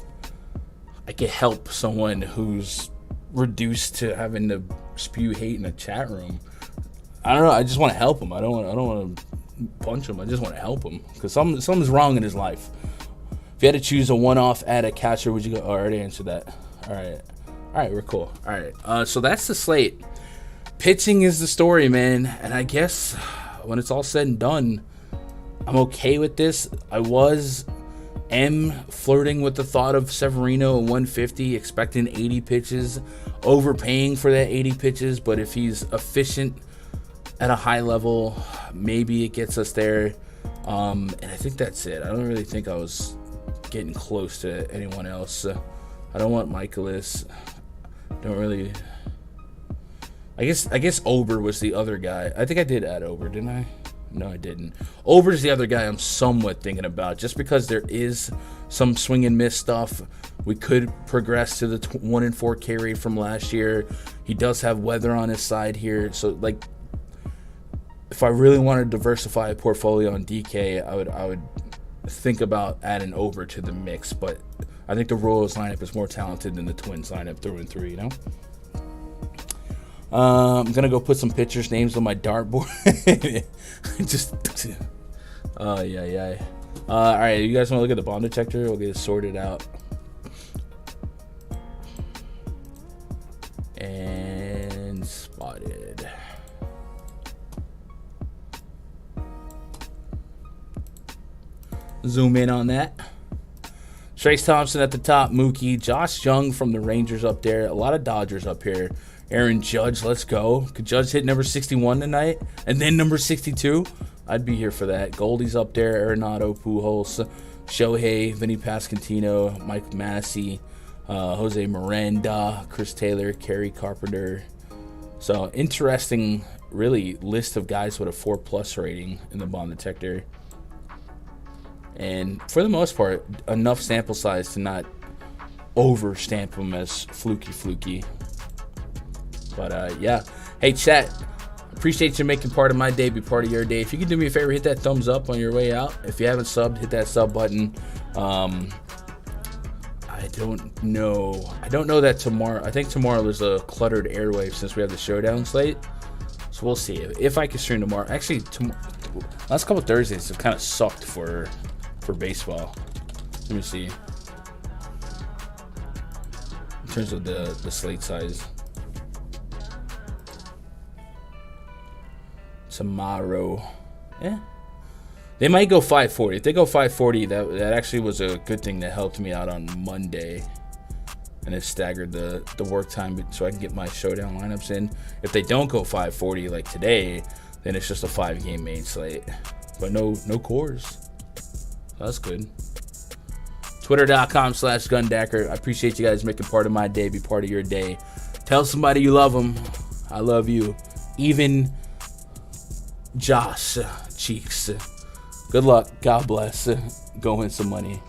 I could help someone who's reduced to having to spew hate in a chat room. I don't know. I just want to help him. I don't want to punch him. I just want to help him because something's wrong in his life. If you had to choose a one-off at a catcher, would you go? Oh, I already answered that. All right, we're cool. All right, so that's the slate. Pitching is the story, man. And I guess when it's all said and done, I'm okay with this. I am flirting with the thought of Severino at 150, expecting 80 pitches, overpaying for that 80 pitches. But if he's efficient at a high level, maybe it gets us there. And I think that's it. I don't really think I was getting close to anyone else. I don't want Michaelis. Don't really I guess Ober was the other guy. I think I did add Ober, didn't I? No, I didn't. Ober's the other guy I'm somewhat thinking about, just because there is some swing and miss stuff. We could progress to the 1-4 carry from last year. He does have weather on his side here, so like, if I really want to diversify a portfolio on DK, I would think about adding Ober to the mix. But I think the Royals lineup is more talented than the Twins lineup through and through. You know. I'm gonna go put some pitchers' names on my dartboard. Just, yeah. All right, you guys want to look at the bomb detector? We'll get it sorted out. And spotted. Zoom in on that. Trace Thompson at the top. Mookie. Josh Jung from the Rangers up there. A lot of Dodgers up here. Aaron Judge, let's go. Could Judge hit number 61 tonight? And then number 62? I'd be here for that. Goldie's up there. Arenado, Pujols, Shohei, Vinny Pasquantino, Mike Massey, Jose Miranda, Chris Taylor, Kerry Carpenter. So, interesting, really, list of guys with a 4+ rating in the bomb detector. And for the most part, enough sample size to not overstamp them as fluky. But, yeah. Hey, chat. Appreciate you making part of my day, be part of your day. If you could do me a favor, hit that thumbs up on your way out. If you haven't subbed, hit that sub button. I don't know that tomorrow. I think tomorrow there's a cluttered airwave since we have the showdown slate. So we'll see. If I can stream tomorrow. Actually, last couple Thursdays have kind of sucked for baseball. Let me see. In terms of the slate size. Tomorrow, they might go 540. If they go 540, that actually was a good thing that helped me out on Monday, and it staggered the work time so I can get my showdown lineups in. If they don't go 540 like today, then it's just a 5-game main slate, but no Coors. So that's good. Twitter.com/Gundacker. I appreciate you guys making part of my day, be part of your day. Tell somebody you love them. I love you. Even Josh Cheeks. Good luck. God bless. Go win some money.